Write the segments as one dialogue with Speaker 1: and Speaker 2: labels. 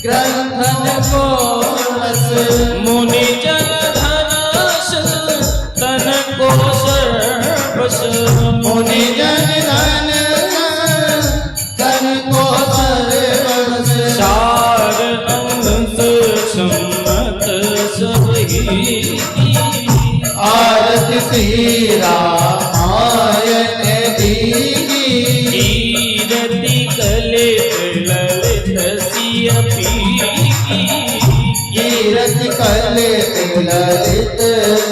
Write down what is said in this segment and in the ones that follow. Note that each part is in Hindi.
Speaker 1: ग्रंथन को रस
Speaker 2: मुनि जन धनस तन को सर्वस
Speaker 1: मुनि जन धन तन को सर्वस
Speaker 2: चार अंत सम्मत सबही
Speaker 1: आरती श्री रामायण दीनी
Speaker 2: कीरति कलित ललित सिय पीकी
Speaker 1: कीरति कलित ललित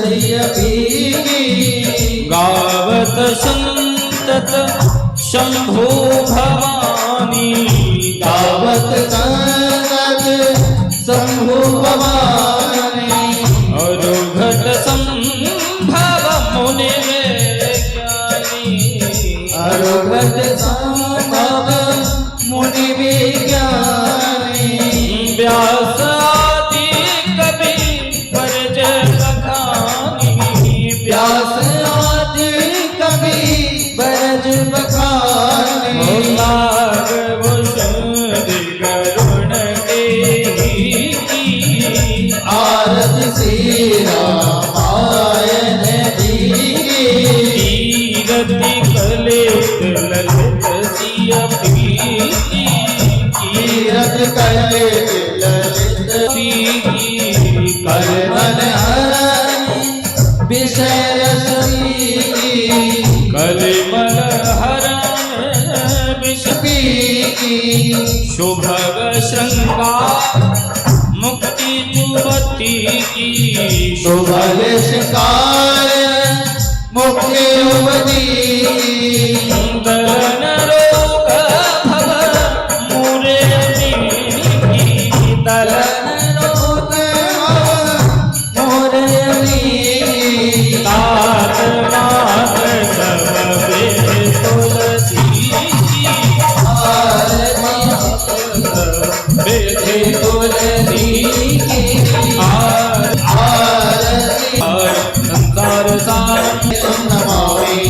Speaker 1: सिय पीकी
Speaker 2: गावत संतत शंभो भवानी
Speaker 1: गावत संगत शंभु भवानी
Speaker 2: अरुघट संभव मुनि ज्ञानी
Speaker 1: अरुघट संभव मुनि विज्ञानी
Speaker 2: व्यास आदि कवि परज बखानी
Speaker 1: व्यास आदि कवि बरज बखानी
Speaker 2: करुण
Speaker 1: आरती श्री रामायण दीनी
Speaker 2: कीरति कलित ललित सिय पीकी
Speaker 1: कीरति कलित ललित कलमल हरनि विषय रस पीकी
Speaker 2: कलिमल हरण विष
Speaker 1: पीकी
Speaker 2: शुभग श्रृंगार मुक्ति जुवती की
Speaker 1: शुभल शिकार मुक्ति युवती
Speaker 2: दलन रोग भव मुरे दलन
Speaker 1: रोग मोरनी
Speaker 2: तात मात सब वेद तुलसी बेधे
Speaker 1: तुलसी
Speaker 2: संसार सार
Speaker 1: नमामि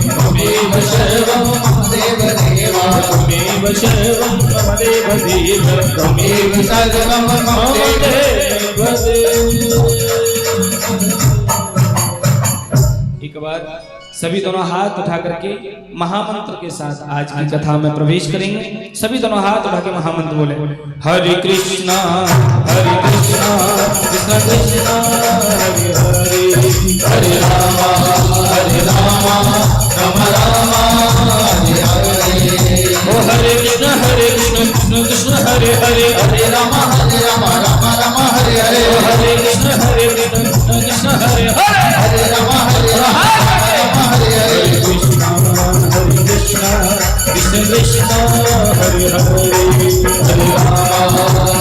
Speaker 1: त्वमेव सर्वं देव देवा
Speaker 2: त्वमेव सर्वं मम देव देव
Speaker 1: त्वमेव सर्वं मम देव
Speaker 2: एक बार सभी दोनों हाथ उठा करके महामंत्र के साथ आज की कथा में प्रवेश करेंगे। सभी दोनों हाथ उठा के महामंत्र बोले हरे कृष्णा कृष्ण कृष्ण हरे हरे
Speaker 1: हरे रामा राम राम हरे हरे
Speaker 2: ओ हरे कृष्ण कृष्ण कृष्ण हरे हरे
Speaker 1: हरे राम राम राम हरे हरे
Speaker 2: ओ हरे कृष्ण कृष्ण हरे हरे
Speaker 1: हरे राम हरे हरे
Speaker 2: कृष्ण कृष्ण कृष्ण हरे हरे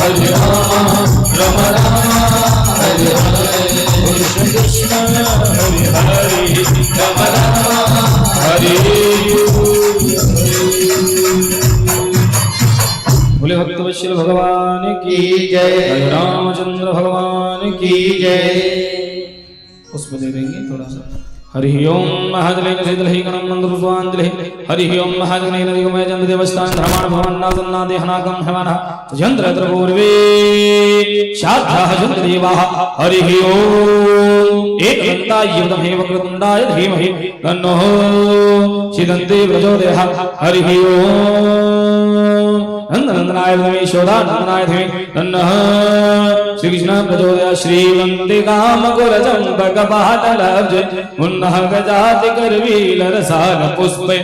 Speaker 2: हरे राम राम
Speaker 1: हरे हरे
Speaker 2: कृष्ण कृष्ण हरे हरे राम राम हरे बोले भक्तवत्सल भगवान की
Speaker 1: जय
Speaker 2: रामचंद्र भगवान की पुष्प दे देंगे थोड़ा सा हरि ओम महाजलेन शीतलहि गणं मंत्रस्वांजलि हरि ओम महाजलेन दिगमय चंद्र देवस्थान धर्माण भवन्नासन्ना देहनागम हेमानः यंत्र पूर्वे शाद्धाः चंद्र देवाः हरि ओम एकदन्ताय युधमहे वक्रतुंडाय धीमहि तन्नो सिदन्ति प्रचोदयाः हरि ओम नंदनंदनाय धीमहि यशोदानंदनाय धीमहि तन्नः श्री कृष्ण प्रचोदयात् श्रीवन्ति कामकुलचम्पकपाटलब्ज उन्नः गजाति करवीलरसाल पुष्पे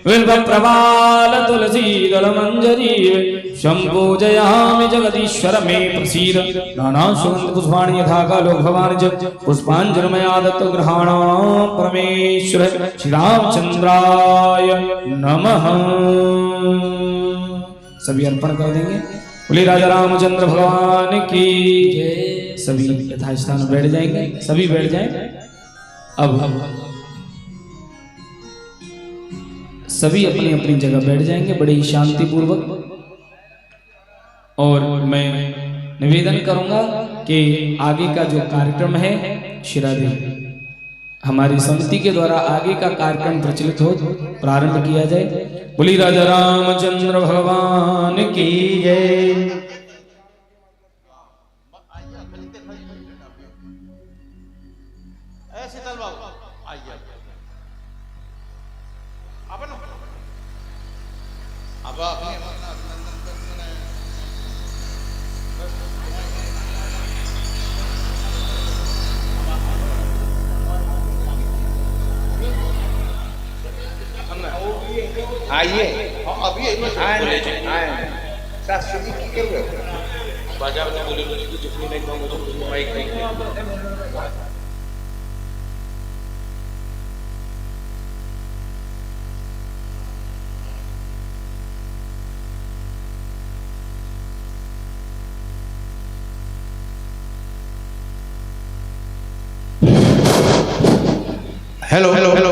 Speaker 2: बिल्वप्रवाल तुलसीदलमञ्जरी सम्पूजयामि जगदीश्वर मे प्रसीद नाना सुगन्ध पुष्पाणि यथा कालो भवानि च पुष्पाञ्जलिमया दत्त गृहाणां परमेश्वर श्रीरामचन्द्राय नमः। सभी अर्पण कर देंगे। बोले राजा रामचंद्र भगवान की जय। सभी यथास्थान बैठ जाएंगे। सभी बैठ जाएं। अब सभी अपनी अपनी जगह बैठ जाएंगे बड़े ही शांति पूर्वक। और मैं निवेदन करूंगा कि आगे का जो कार्यक्रम है शिरादेव हमारी समिति के द्वारा आगे का कार्यक्रम प्रचलित हो प्रारंभ किया जाए। बोली राजा रामचंद्र भगवान की जय।
Speaker 3: आइए अभी आए शास्त्री की कर रहे हो बाजार में बोले कि जितनी नहीं कहूंगा तो माइक नहीं।
Speaker 1: हेलो हेलो हेलो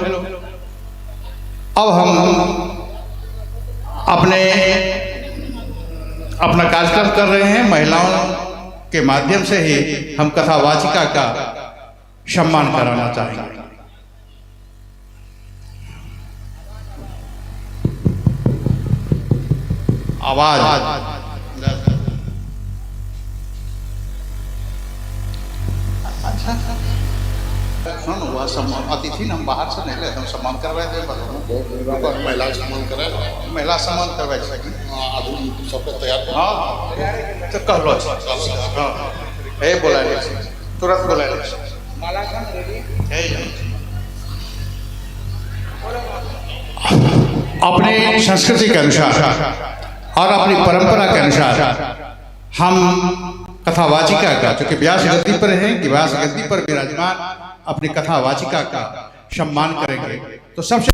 Speaker 1: अब हम अपना कार्यक्रम कर रहे हैं। महिलाओं के माध्यम से ही हम कथावाचिका का सम्मान कराना चाहेंगे। आवाज वह सम्मान अतिथि हम बाहर से नहीं लेते, हम सम्मान करवाए थे
Speaker 4: महिला सम्मान करे
Speaker 1: महिला सम्मान करवाए
Speaker 4: आदमी सब तैयार
Speaker 1: हाँ तो कह लो हाँ हे बोला तुरंत बोला अपने संस्कृति के अनुसार और अपनी परंपरा के अनुसार हम कथावाचिका का, जो कि व्यास गद्दी पर है, कि व्यास गद्दी पर विराजमान अपनी कथावाचिका का सम्मान करेंगे। तो सबसे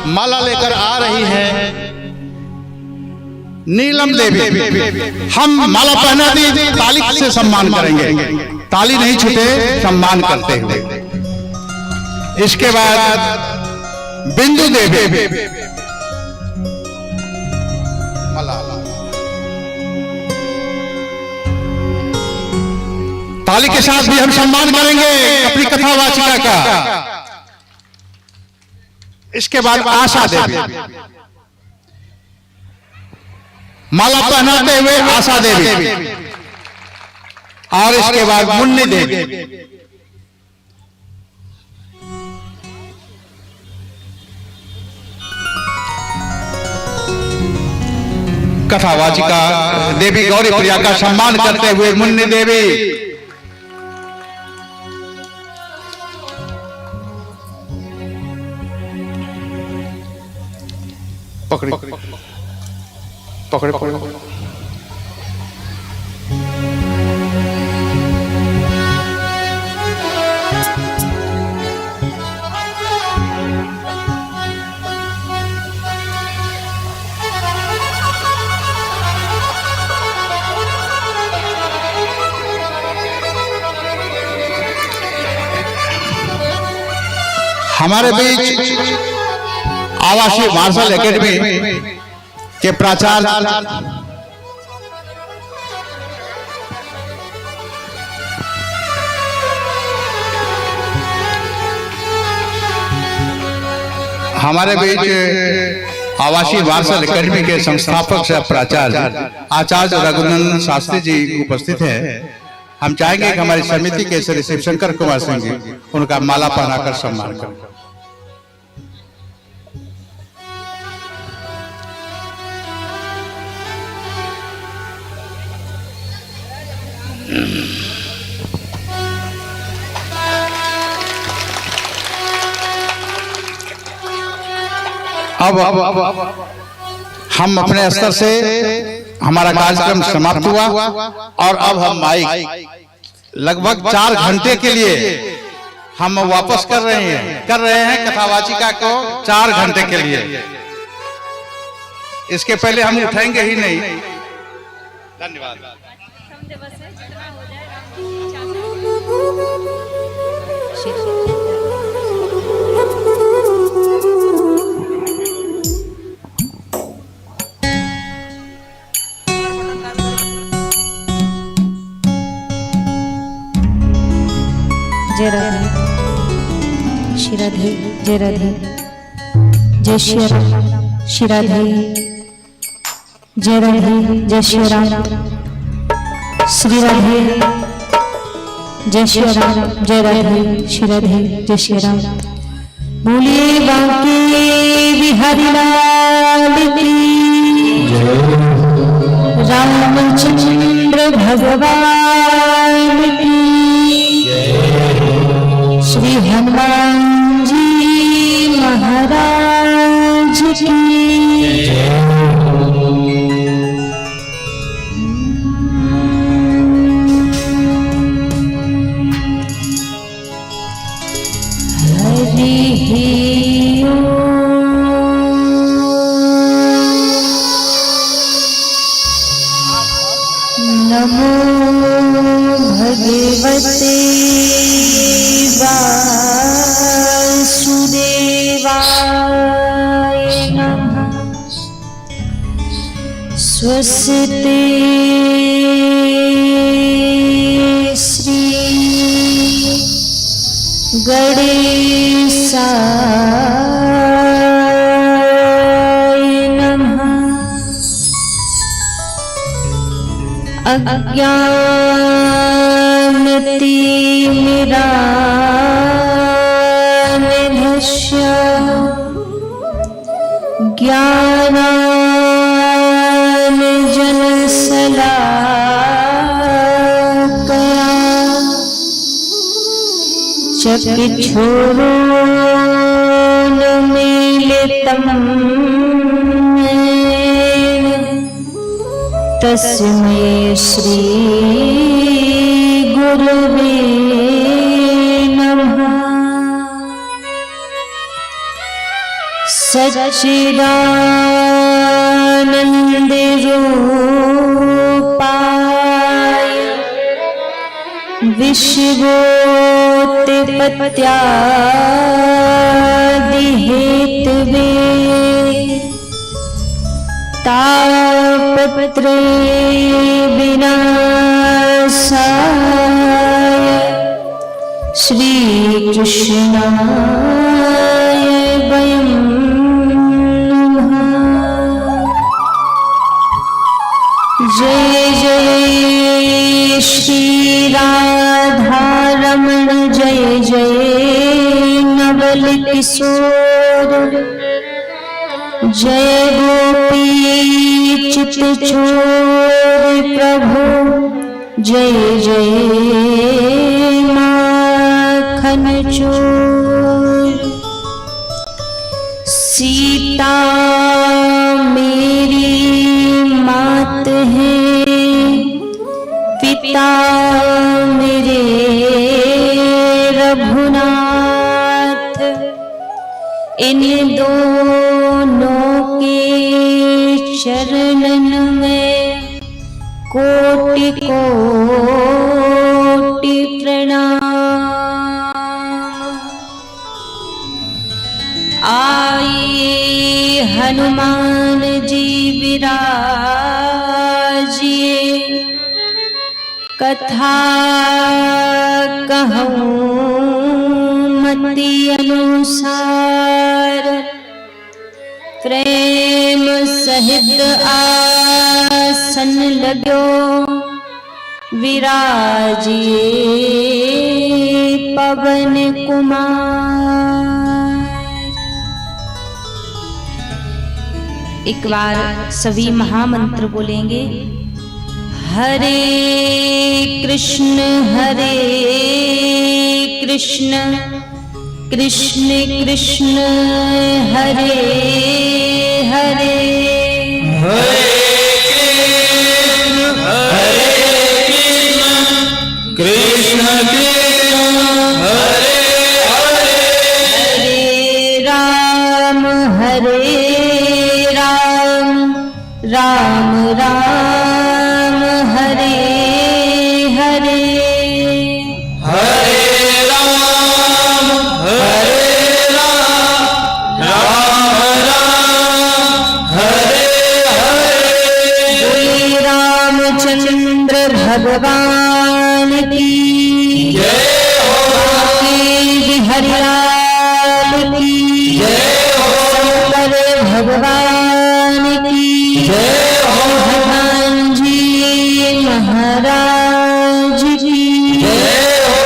Speaker 1: माला लेकर आ रही है नीलम देवी। हम माला पहना दी, ताली से सम्मान करेंगे, ताली नहीं छूटे सम्मान करते हुए। इसके बाद बिंदु देवी ताली के साथ भी हम सम्मान करेंगे अपनी कथावाचिका का। इसके बाद आशा देवी माला पहनाते हुए आशा देवी, और इसके बाद मुन्नी देवी। कथावाचिका देवी गौरी प्रिया का सम्मान करते हुए मुन्नी देवी। पकड़े पकड़े पकड़े हमारे बीच आवासीय मार्शल एकेडमी के प्राचार्य हमारे बीच आवासीय मार्शल एकेडमी के संस्थापक से प्राचार्य आचार्य रघुनंदन शास्त्री जी उपस्थित है। हम चाहेंगे कि हमारी समिति के श्री शिवशंकर कुमार सिंह जी उनका माला पहनाकर सम्मान करें। अब हम अपने स्तर से हमारा कार्यक्रम समाप्त हुआ और अब हम माइक लगभग 4 घंटे के लिए हम वापस कर रहे हैं कथावाचिका को 4 घंटे के लिए। इसके पहले हम उठाएंगे ही नहीं। धन्यवाद।
Speaker 5: जय राधे श्री राधे, जय राधे, जय श्री राम श्री राधे, जय राधे, जय श्री राम श्री राधे, जय श्री राम, जय राधे श्री राधे, जय श्री राम। बोलिए बांके बिहारी लाल की, रामचंद्र भगवान की, श्री हनुमान जी महाराज की। हरि नमो भगवते वासुदेवाय नमः। स्वस्ति श्री गणेशाय नमः। अज्ञानतिमिरान्धस्य ज्ञानाञ्जनशलाकया चक्षुरुन्मीलितं येन तस्मै श्री गुरवे नमः। सच्चिदानन्दरूपाय विश्वोत्पत्त्यादिहेतवे तापत्रय विनाशाय श्रीकृष्णाय वयं नमः। जय जय श्री राधारमण, जय जय नवल किशोर, जय गोपी चितचोर प्रभु, जय जय माखन चोर। सीता मेरी मात है, पिता मेरे रघुनाथ, इन दोनों के चरणन में कोटि कोटि प्रणाम। आए हनुमान जी विराजिए, कथा कहूँ मति अनुसार, प्रेम सहित आसन लगो विराजिए पवन कुमार। एक बार सभी महामंत्र बोलेंगे। हरे कृष्ण कृष्ण कृष्ण हरे हरे,
Speaker 2: हरे
Speaker 5: भगवान की जय हो, बिहारी लाल की जय हो, शंकर भगवान की जय हो, हनुमान जी महाराज की जय हो।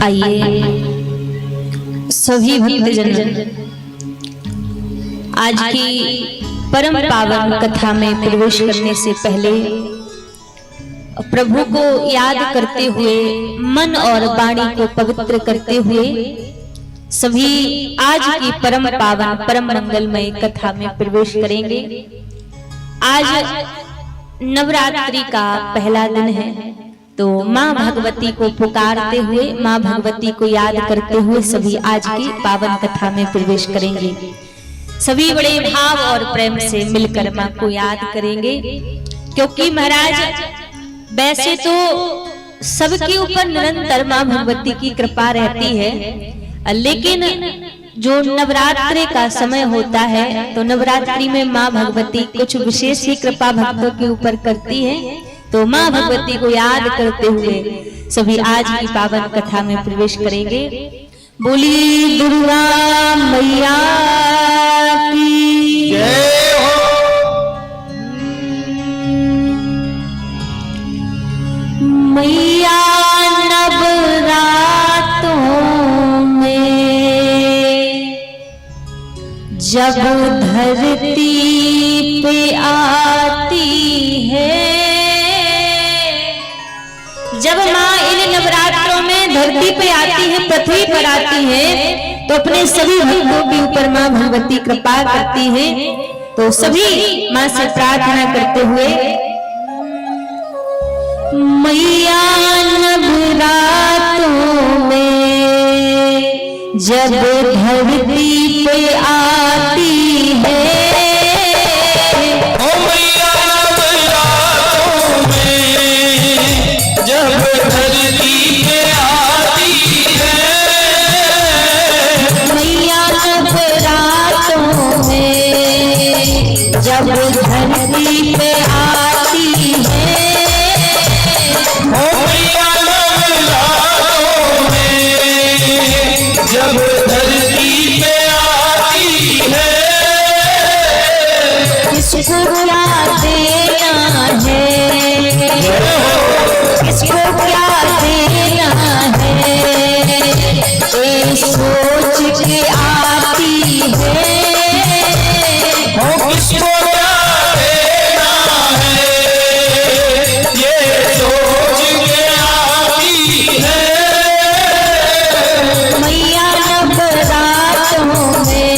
Speaker 5: आइए सभी भक्तजन आज की परम पावन कथा में प्रवेश करने से पहले प्रभु को याद करते हुए मन और वाणी को पवित्र करते हुए सभी आज की परम पावन परम मंगलमय कथा में प्रवेश करेंगे। आज नवरात्रि का पहला दिन है, तो माँ भगवती को पुकारते हुए माँ भगवती को याद करते हुए सभी आज की पावन कथा में प्रवेश करेंगे। सभी बड़े भाव और प्रेम से मिलकर माँ को याद करेंगे, क्योंकि महाराज वैसे तो सबके ऊपर निरंतर माँ भगवती की कृपा रहती है, लेकिन जो नवरात्रि का समय होता है तो नवरात्रि में माँ भगवती कुछ विशेष ही कृपा भक्तों के ऊपर करती है। तो माँ भगवती को याद करते हुए सभी आज की पावन कथा में प्रवेश करेंगे। बोली दुर्गा मैया की जय हो। मैया नवरातों में जब धरती पे आती है, जब माँ इन नवरात्रों में धरती पे आती है, पृथ्वी पर आती है, तो अपने सभी भक्तों के ऊपर माँ भगवती कृपा करती है। तो सभी माँ से प्रार्थना करते हुए मैया नवरात्रों में जब धरती पे आती है, जब धरती पे आती है, ओ मैया नवरात्रों में जब धरती पे आती है, किसको क्या देना है, किसको क्या देना है, ये सोच के आती है, किसको क्या देना है, ये सोच के आती है। मैया नवरात्रों में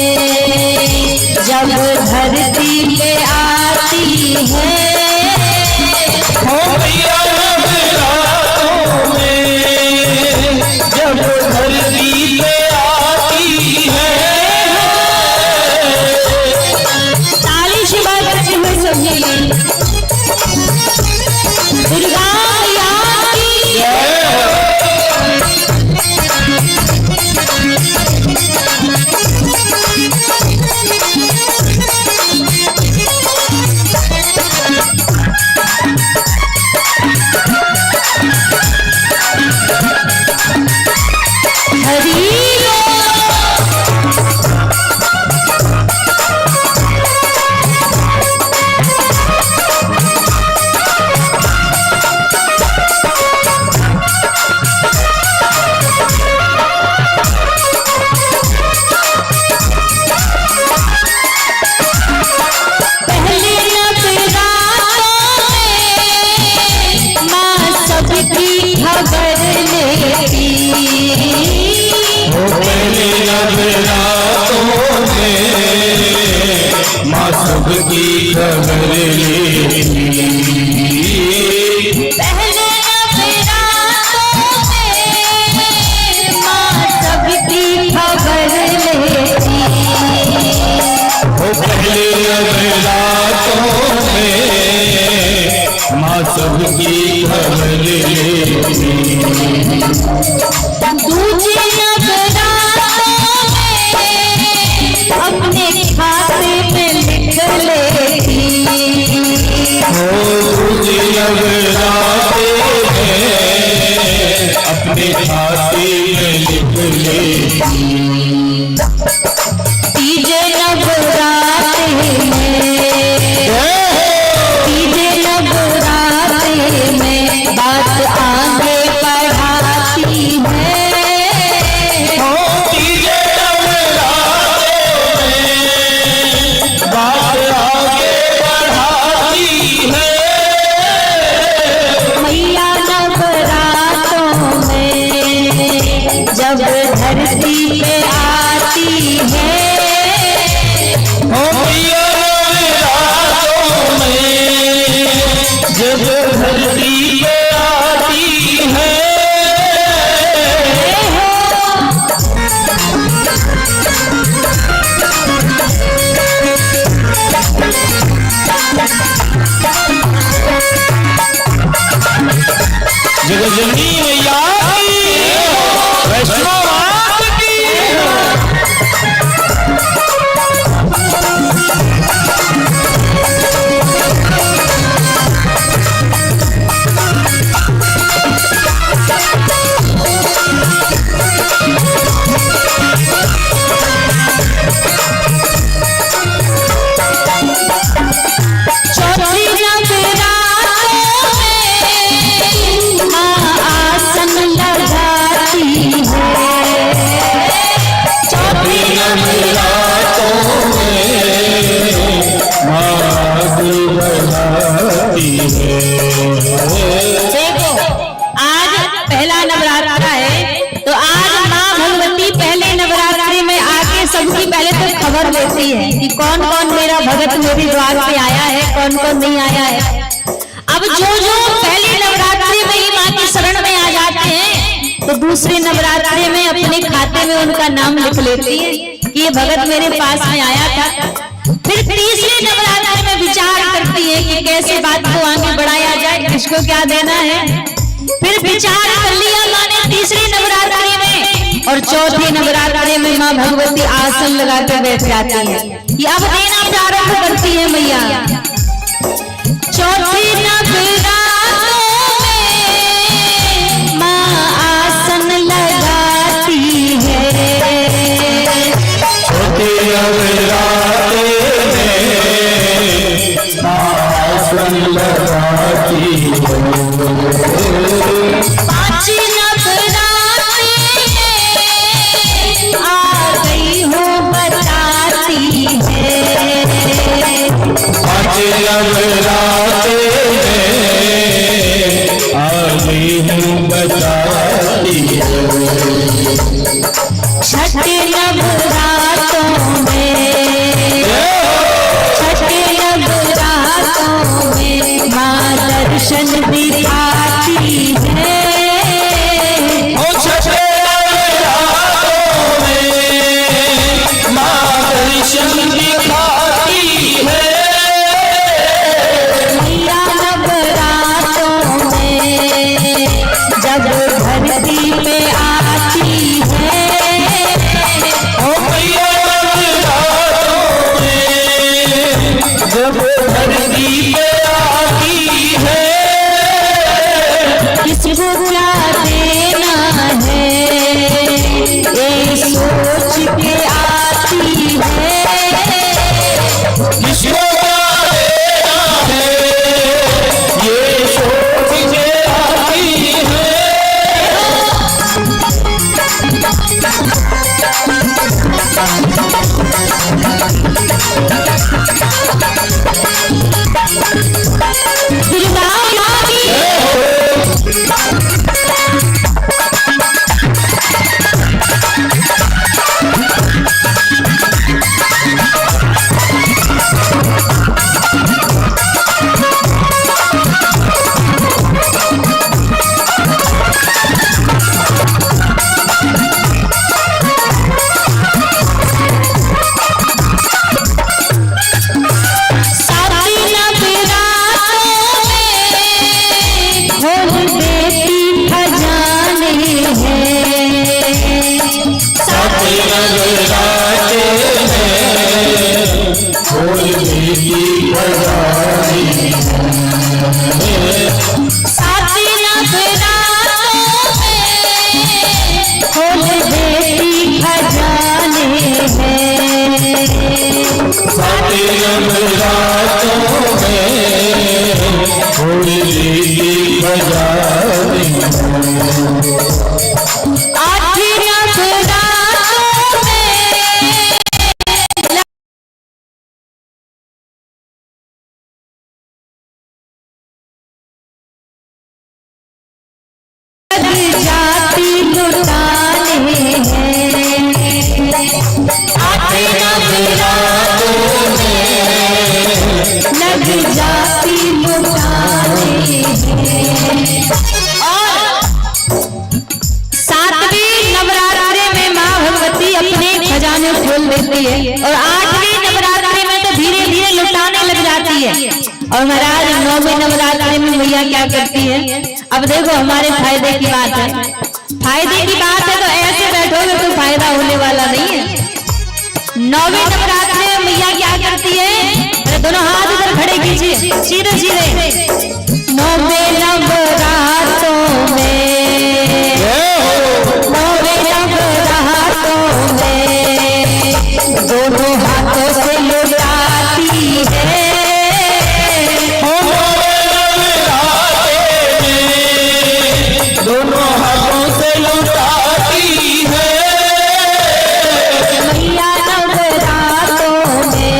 Speaker 5: जब धरती पे आती है, मैया नवरात्रों में जब धरती पे आती है। दुर्गा मैया की जय हरि
Speaker 6: सबकी खबर लेती,
Speaker 5: पहले नवरात्रों में माँ सबकी खबर लेती,
Speaker 6: पहले नवरात्रों में माँ सबकी खबर लेती,
Speaker 5: मेरे द्वार पे आया है, कौन कौन नहीं आया है। अब जो जो पहले नवरात्रि में ही माँ की शरण में आ जाते हैं तो दूसरे नवरात्रि में अपने खाते में उनका नाम लिख लेती है कि ये भगत मेरे पास में आया था। फिर तीसरे नवरात्रि में विचार करती है कि कैसे बात को आगे बढ़ाया जाए, किसको क्या देना है। फिर विचार कर लिया माँ ने तीसरे नवरात्रि में, और चौथे नवरात्रि में माँ भगवती आसन लगा कर बैठ जाती है। ये अब देना प्रारंभ करती है मैया। चौथे नवरात्रों में माँ आसन लगाती है।
Speaker 6: चौथे नवरात्रे में आसन लगाती है।
Speaker 5: पाँच नवरात्रि में आ गई हूँ बताती है।
Speaker 6: पाँच नवरात्रे में आ गई हूँ बताती है।
Speaker 5: छठे नवरात्रों में, छठे नवरात्रों में माँ दर्शन दिखाती है।
Speaker 6: छठे नवरात्रों में माँ दर्शन दिखाती है।
Speaker 5: मैया नवरात्रों में जब धरती पे आती है।
Speaker 6: मैया नवरात्रों में जब धरती पे आती है।
Speaker 5: किसको क्या देना है ये सोच के आती है।
Speaker 6: किसको क्या देना है ये सोच के आती है।
Speaker 5: दुर्गा माँ की और आठवीं नवरात्रि में तो धीरे धीरे लुटाने लग जाती है। और महाराज नौवीं नवरात्रि में मैया क्या करती है। अब देखो हमारे फायदे की बात है, फायदे की बात है तो ऐसे बैठोगे तो फायदा होने वाला नहीं है। नौवीं नवरात्रि में मैया क्या करती है, दोनों हाथ इधर खड़े कीजिए सीधे सीधे। नौवें नवरात्रों में, नौवें नवरात्रों में दोनों हाथों से लुटाती है।
Speaker 6: दोनों हाथों से लुटाती है।
Speaker 5: मैया नवरात्रों में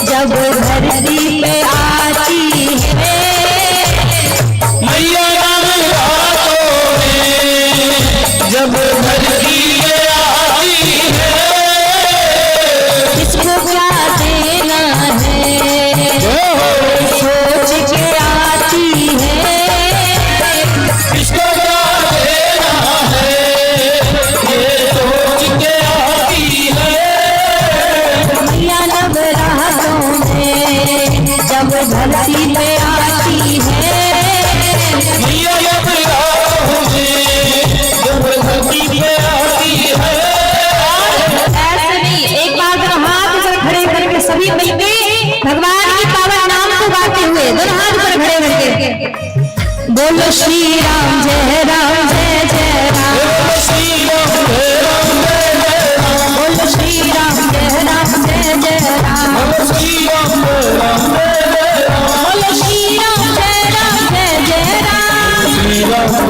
Speaker 5: जब धरती पे आती है।
Speaker 6: मैया नवरात्रों में जब धरती पे आती है।
Speaker 5: किसको क्या देना जब धरती पे आती है,
Speaker 6: मैया जब राह में जब धरती पे आती है।
Speaker 5: ऐसे नहीं, एक बार दोनों हाथ ऊपर खड़े करके सभी मिलके भगवान की पावन नाम को गाते हुए दोनों हाथ ऊपर खड़े करके बोलो श्री राम जय राम जय जय राम,
Speaker 6: बोलो श्री राम जय राम जय जय राम,
Speaker 5: बोलो श्री राम जय राम जय जय राम,
Speaker 6: बोलो श्री राम जय राम
Speaker 5: बोलो श्री राम जय राम जय जय राम,
Speaker 6: श्री राम जय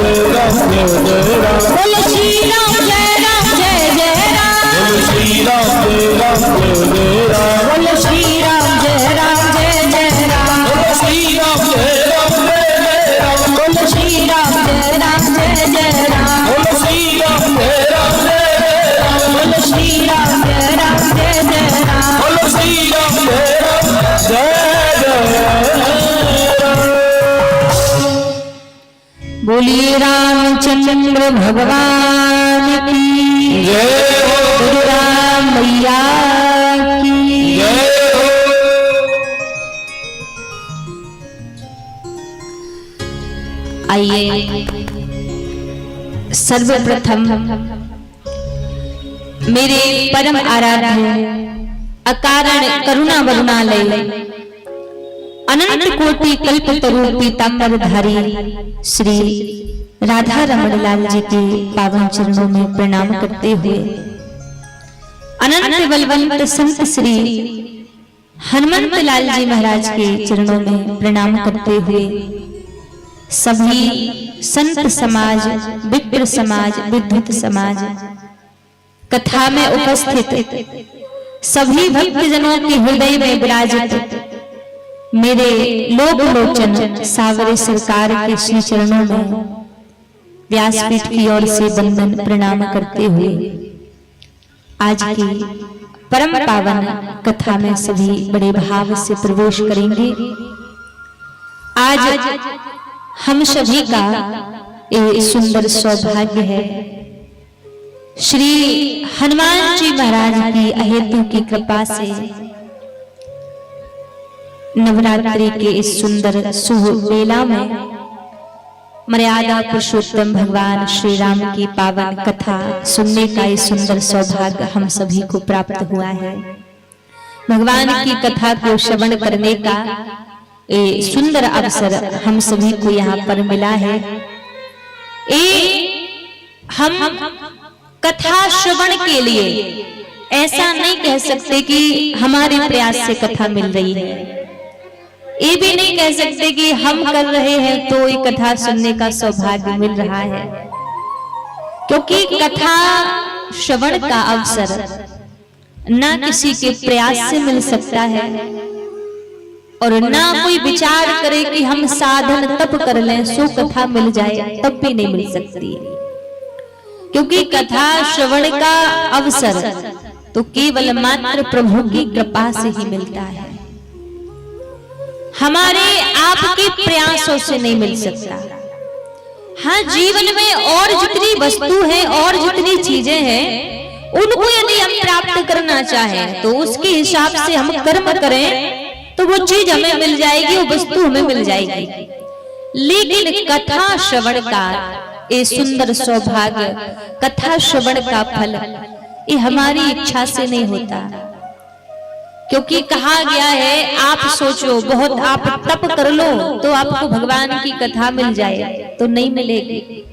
Speaker 6: राम
Speaker 5: बोलो श्री राम जय राम जय जय राम,
Speaker 6: श्री राम जय राम जय राम,
Speaker 5: बोलो श्री राम जय राम जय जय राम,
Speaker 6: श्री राम जय राम जय राम,
Speaker 5: बोलो श्री राम जय राम जय जय राम,
Speaker 6: बोलो श्री राम जय राम जय राम,
Speaker 5: बोलो श्री राम जय राम जय जय राम,
Speaker 6: बोलो श्री राम जय राम जय जय राम।
Speaker 5: बोलिए रामचंद्र भगवान की
Speaker 6: जय हो,
Speaker 5: गुरु राम मैया की
Speaker 6: जय हो।
Speaker 5: आइए सर्वप्रथम मेरे परम आराध्य अकारण करुणा वरुणालय अनंत कोटि कल्पतरु पीतांबरधारी श्री राधा रमण लाल जी के पावन चरणों में प्रणाम करते हुए अनंत बलवंत संत श्री हनुमंत लाल जी महाराज के चरणों में प्रणाम करते हुए सभी संत समाज, विप्र समाज, विद्वत समाज, कथा में उपस्थित सभी भक्तजनों के हृदय में विराजित मेरे लोक लोचन सावरे सरकार के श्री चरणों में व्यासपीठ की ओर से वंदन प्रणाम करते हुए आज की परम पावन कथा में सभी बड़े भाव से प्रवेश करेंगे। आज हम सभी का ये सुंदर सौभाग्य है श्री हनुमान जी महाराज की अहेतु की कृपा से नवरात्रि के इस सुंदर शुभ मेला में मर्यादा पुरुषोत्तम भगवान श्री राम की पावन कथा सुनने का ये सुंदर सौभाग्य हम सभी को प्राप्त हुआ है। भगवान की कथा को श्रवण करने का ये सुंदर अवसर हम सभी को यहाँ पर मिला है। हम कथा श्रवण के लिए ऐसा नहीं कह सकते कि हमारे प्रयास से कथा मिल रही है, ये भी नहीं कह सकते कि हम कर रहे हैं तो ये कथा सुनने का सौभाग्य मिल रहा है, क्योंकि कथा श्रवण का अवसर ना किसी के प्रयास से मिल सकता है और ना कोई विचार करे कि हम साधन तप कर लें सो कथा मिल जाए, तब भी नहीं मिल सकती, क्योंकि कथा श्रवण का अवसर तो केवल मात्र प्रभु की कृपा से ही मिलता है, हमारे आपके प्रयासों से नहीं मिल सकता। हाँ, जीवन में और जितनी वस्तु है और जितनी चीजें हैं उनको यदि हम प्राप्त करना चाहें तो उसके हिसाब से हम कर्म करें तो वो चीज हमें मिल जाएगी, वो वस्तु हमें मिल जाएगी। लेकिन कथा श्रवण का ये सुंदर सौभाग्य, कथा श्रवण का फल ये हमारी इच्छा से नहीं होता, क्योंकि कहा गया है आप सोचो बहुत आप तप कर लो तो आपको भगवान की कथा मिल जाए, तो नहीं मिलेगी।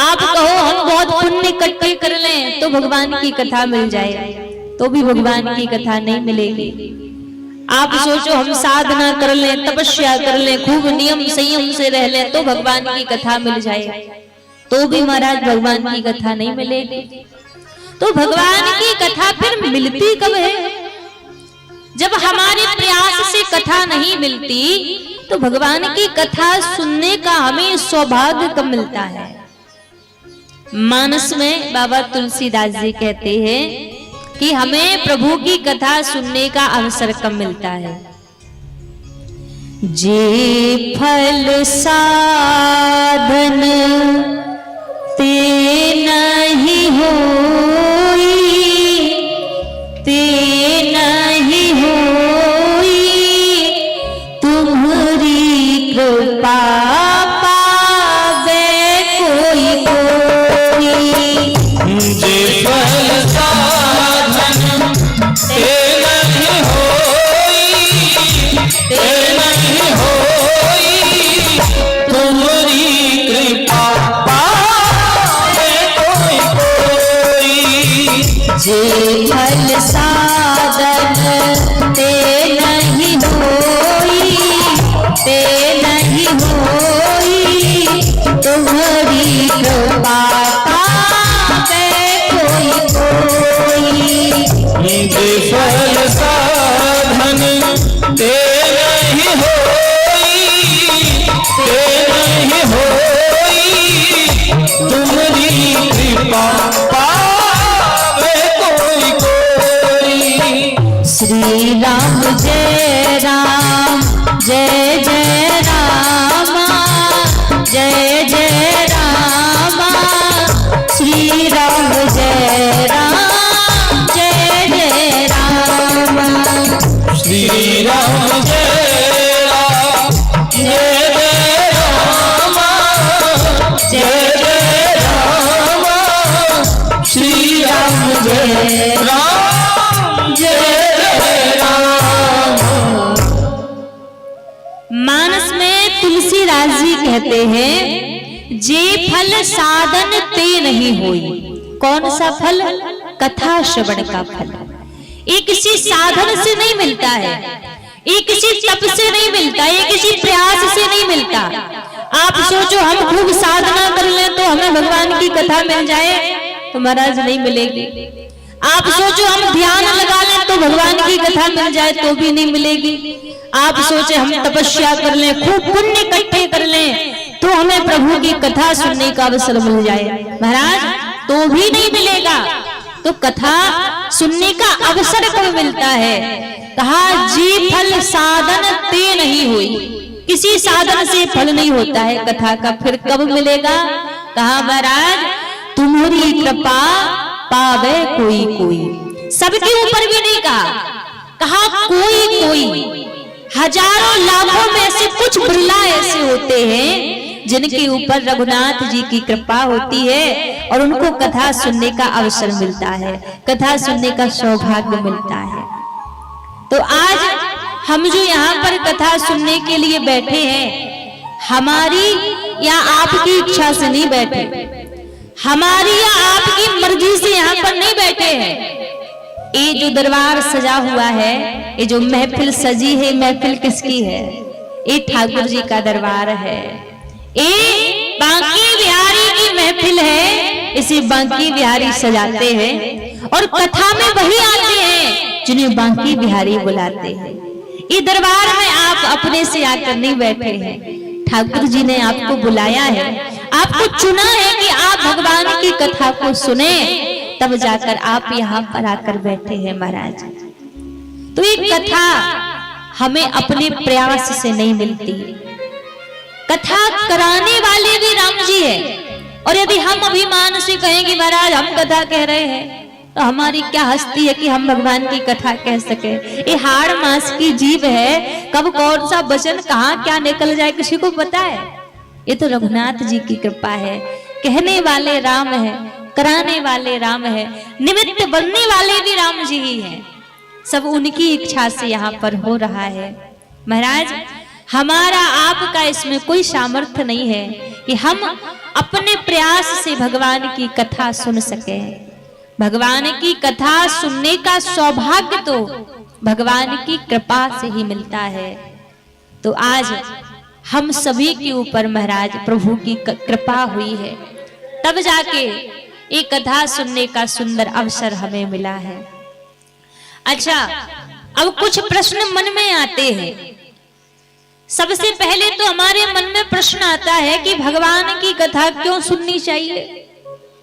Speaker 5: आप कहो हम बहुत पुण्य इकट्ठे कर लें तो भगवान की कथा मिल जाए, तो भी भगवान की कथा नहीं मिलेगी। आप सोचो हम साधना कर लें, तपस्या कर लें, खूब नियम संयम से रह लें तो भगवान की कथा मिल जाए, तो भी महाराज भगवान की कथा नहीं मिलेगी। तो भगवान की कथा फिर मिलती कब है? जब हमारे प्रयास से कथा नहीं मिलती तो भगवान की कथा सुनने का हमें सौभाग्य कब मिलता है? मानस में बाबा तुलसीदास जी कहते हैं कि हमें प्रभु की कथा सुनने का अवसर कब मिलता है? जे फल साधन ते नहीं होई, ते नहीं होई, तू
Speaker 6: राम जय राम जय जय राम जय जय राम श्री राम जय राम जय जय राम।
Speaker 5: मानस में तुलसीदास जी कहते हैं, जे फल साधन ते नहीं होई। कौन सा फल? कथा श्रवण का फल। ये किसी साधन से नहीं मिलता है, ये किसी तप से नहीं मिलता, ये किसी प्रयास से नहीं मिलता। आप सोचो हम खूब साधना कर लें तो हमें भगवान की कथा मिल जाए, तो महाराज नहीं मिलेगी। आप सोचो हम ध्यान लगा लें तो भगवान की कथा मिल जाए, तो भी नहीं मिलेगी। आप सोचे हम तपस्या कर लें, खूब पुण्य इकट्ठे कर लें, तो हमें प्रभु की कथा सुनने का अवसर मिल जाए, महाराज तो भी नहीं मिलेगा। तो कथा सुनने का अवसर कब मिलता है? कहा जी फल साधन ते नहीं हुई। किसी साधन से फल नहीं होता है कथा का, फिर कब मिलेगा? कहा महाराज तुम्हारी कृपा पावे कोई कोई। सबके ऊपर भी नहीं कहा, कहा कोई कोई। हजारों लाखों में से कुछ बिरला ऐसे होते हैं जिनके ऊपर रघुनाथ जी की कृपा होती है और उनको कथा सुनने का अवसर मिलता है, कथा सुनने का सौभाग्य मिलता है। तो आज हम जो यहाँ पर कथा सुनने के लिए बैठे हैं, हमारी या आपकी इच्छा से नहीं बैठे, हमारी या आपकी मर्जी से यहाँ पर नहीं बैठे हैं। ये जो दरबार सजा हुआ है, ये जो महफिल सजी है, महफिल किसकी है? ये ठाकुर जी का दरबार है। ये बांकी बिहारी की महफिल है, इसे बांकी बिहारी सजाते हैं और कथा में वही आते हैं जिन्हें बांकी बिहारी बुलाते हैं। ये दरबार में आप अपने से आकर नहीं बैठे हैं, ठाकुर जी ने आपको बुलाया है, आपको चुना है कि आप भगवान की कथा को सुने, तब जाकर आप यहाँ पर आकर बैठे हैं महाराज। तो ये कथा हमें अपने प्रयास से नहीं मिलती, कथा कराने वाले भी राम जी है। और यदि हम अभिमान से कहेंगे महाराज हम कथा कह रहे हैं, तो हमारी क्या हस्ती है कि हम भगवान की कथा कह सके? ये हाड़ मास की जीव है, कब कौन सा वचन कहाँ क्या निकल जाए किसी को पता है? ये तो रघुनाथ जी की कृपा है। कहने वाले राम है, कराने वाले राम है, निमित्त बनने वाले भी राम जी ही हैं। सब उनकी इच्छा से यहाँ पर हो रहा है। महाराज हमारा आपका इसमें कोई सामर्थ्य नहीं है कि हम अपने प्रयास से भगवान की कथा सुन सके। भगवान की कथा सुनने का सौभाग्य तो भगवान की कृपा से ही मिलता है। तो आज हम सभी के ऊपर महाराज प्रभु की कृपा हुई है, तब जाके ये कथा सुनने का सुंदर अवसर हमें मिला है। अच्छा, अब कुछ प्रश्न मन में आते हैं। सबसे पहले तो हमारे मन में प्रश्न आता है कि भगवान की कथा क्यों सुननी चाहिए?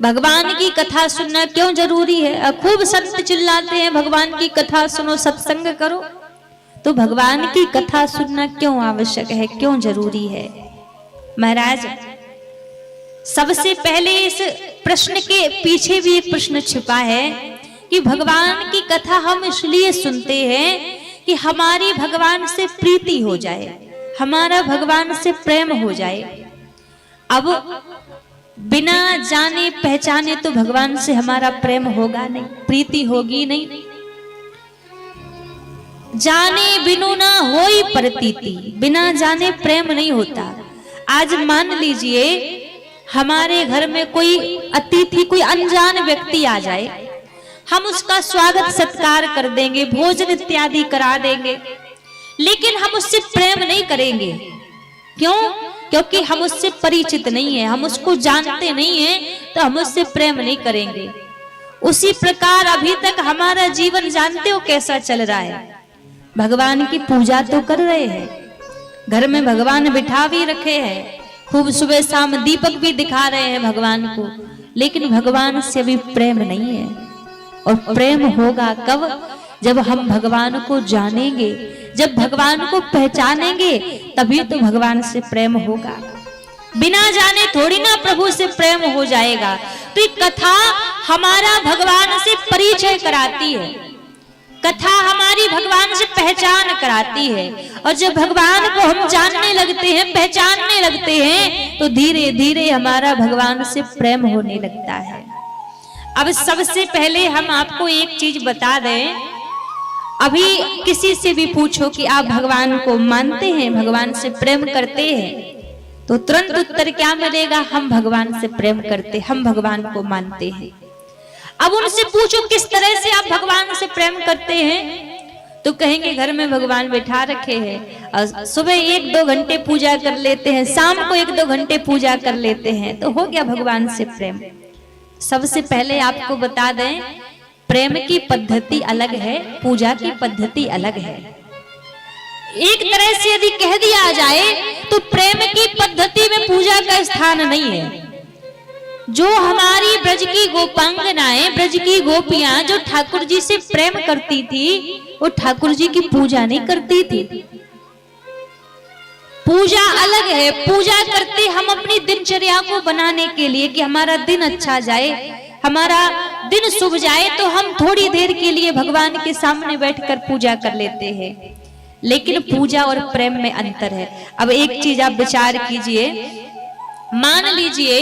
Speaker 5: भगवान की कथा सुनना क्यों जरूरी है? खूब संत चिल्लाते हैं भगवान की कथा सुनो, सत्संग करो, तो भगवान की कथा सुनना क्यों आवश्यक है, क्यों जरूरी है? महाराज सबसे पहले इस प्रश्न के पीछे भी एक प्रश्न छिपा है कि भगवान की कथा हम इसलिए सुनते हैं कि हमारी भगवान से प्रीति हो जाए, हमारा भगवान से प्रेम हो जाए। अब बिना जाने पहचाने तो भगवान से हमारा प्रेम होगा नहीं, प्रीति होगी नहीं। जाने बिनु ना होई प्रतीति, बिना जाने प्रेम नहीं होता। आज मान लीजिए हमारे घर में कोई अतिथि, कोई अनजान व्यक्ति आ जाए, हम उसका स्वागत सत्कार कर देंगे, भोजन इत्यादि करा देंगे, लेकिन हम उससे प्रेम नहीं करेंगे। क्यों? क्योंकि हम उससे परिचित नहीं है, हम उसको जानते नहीं है, तो हम उससे प्रेम नहीं करेंगे। उसी प्रकार अभी तक हमारा जीवन जानते हो कैसा चल रहा है? भगवान की पूजा तो कर रहे हैं, घर में भगवान बिठा भी रखे हैं, खूब सुबह शाम दीपक भी दिखा रहे हैं भगवान को, लेकिन भगवान से अभी प्रेम नहीं है। और प्रेम होगा कब? जब हम भगवान को जानेंगे, जब भगवान को पहचानेंगे, तभी तो भगवान से प्रेम होगा। बिना जाने थोड़ी ना प्रभु से प्रेम हो जाएगा। तो ये कथा हमारा भगवान से परिचय कराती है। कथा हमारी भगवान से पहचान कराती है, और जब भगवान को हम जानने लगते हैं, पहचानने लगते हैं, तो धीरे धीरे हमारा भगवान से प्रेम होने लगता है। अब सबसे पहले हम आपको एक चीज बता दें, अभी किसी से भी पूछो कि आप भगवान को मानते हैं, भगवान से प्रेम करते हैं, तो तुरंत उत्तर क्या मिलेगा? हम भगवान से प्रेम करते, हम भगवान को मानते हैं। अब उनसे पूछो किस तरह से आप भगवान से प्रेम करते हैं, तो कहेंगे घर में भगवान बैठा रखे हैं और सुबह 1-2 घंटे पूजा कर लेते हैं, शाम को 1-2 घंटे पूजा कर लेते हैं, तो हो गया भगवान से प्रेम। सबसे पहले आपको बता दें, प्रेम की पद्धति अलग है, पूजा की पद्धति अलग है। एक तरह से यदि कह दिया जाए तो प्रेम की पद्धति में पूजा का स्थान नहीं है। जो हमारी ब्रज की गोपांगनाएं, ब्रज की गोपियां जो ठाकुर जी से प्रेम करती थी, वो ठाकुर जी की पूजा नहीं करती थी। पूजा अलग है। पूजा करते हम अपनी दिनचर्या को बनाने के लिए कि हमारा दिन अच्छा जाए, हमारा दिन शुभ जाए, तो हम थोड़ी देर के लिए भगवान के सामने बैठकर पूजा कर लेते हैं। लेकिन पूजा और प्रेम में अंतर है। अब एक चीज आप विचार कीजिए, मान लीजिए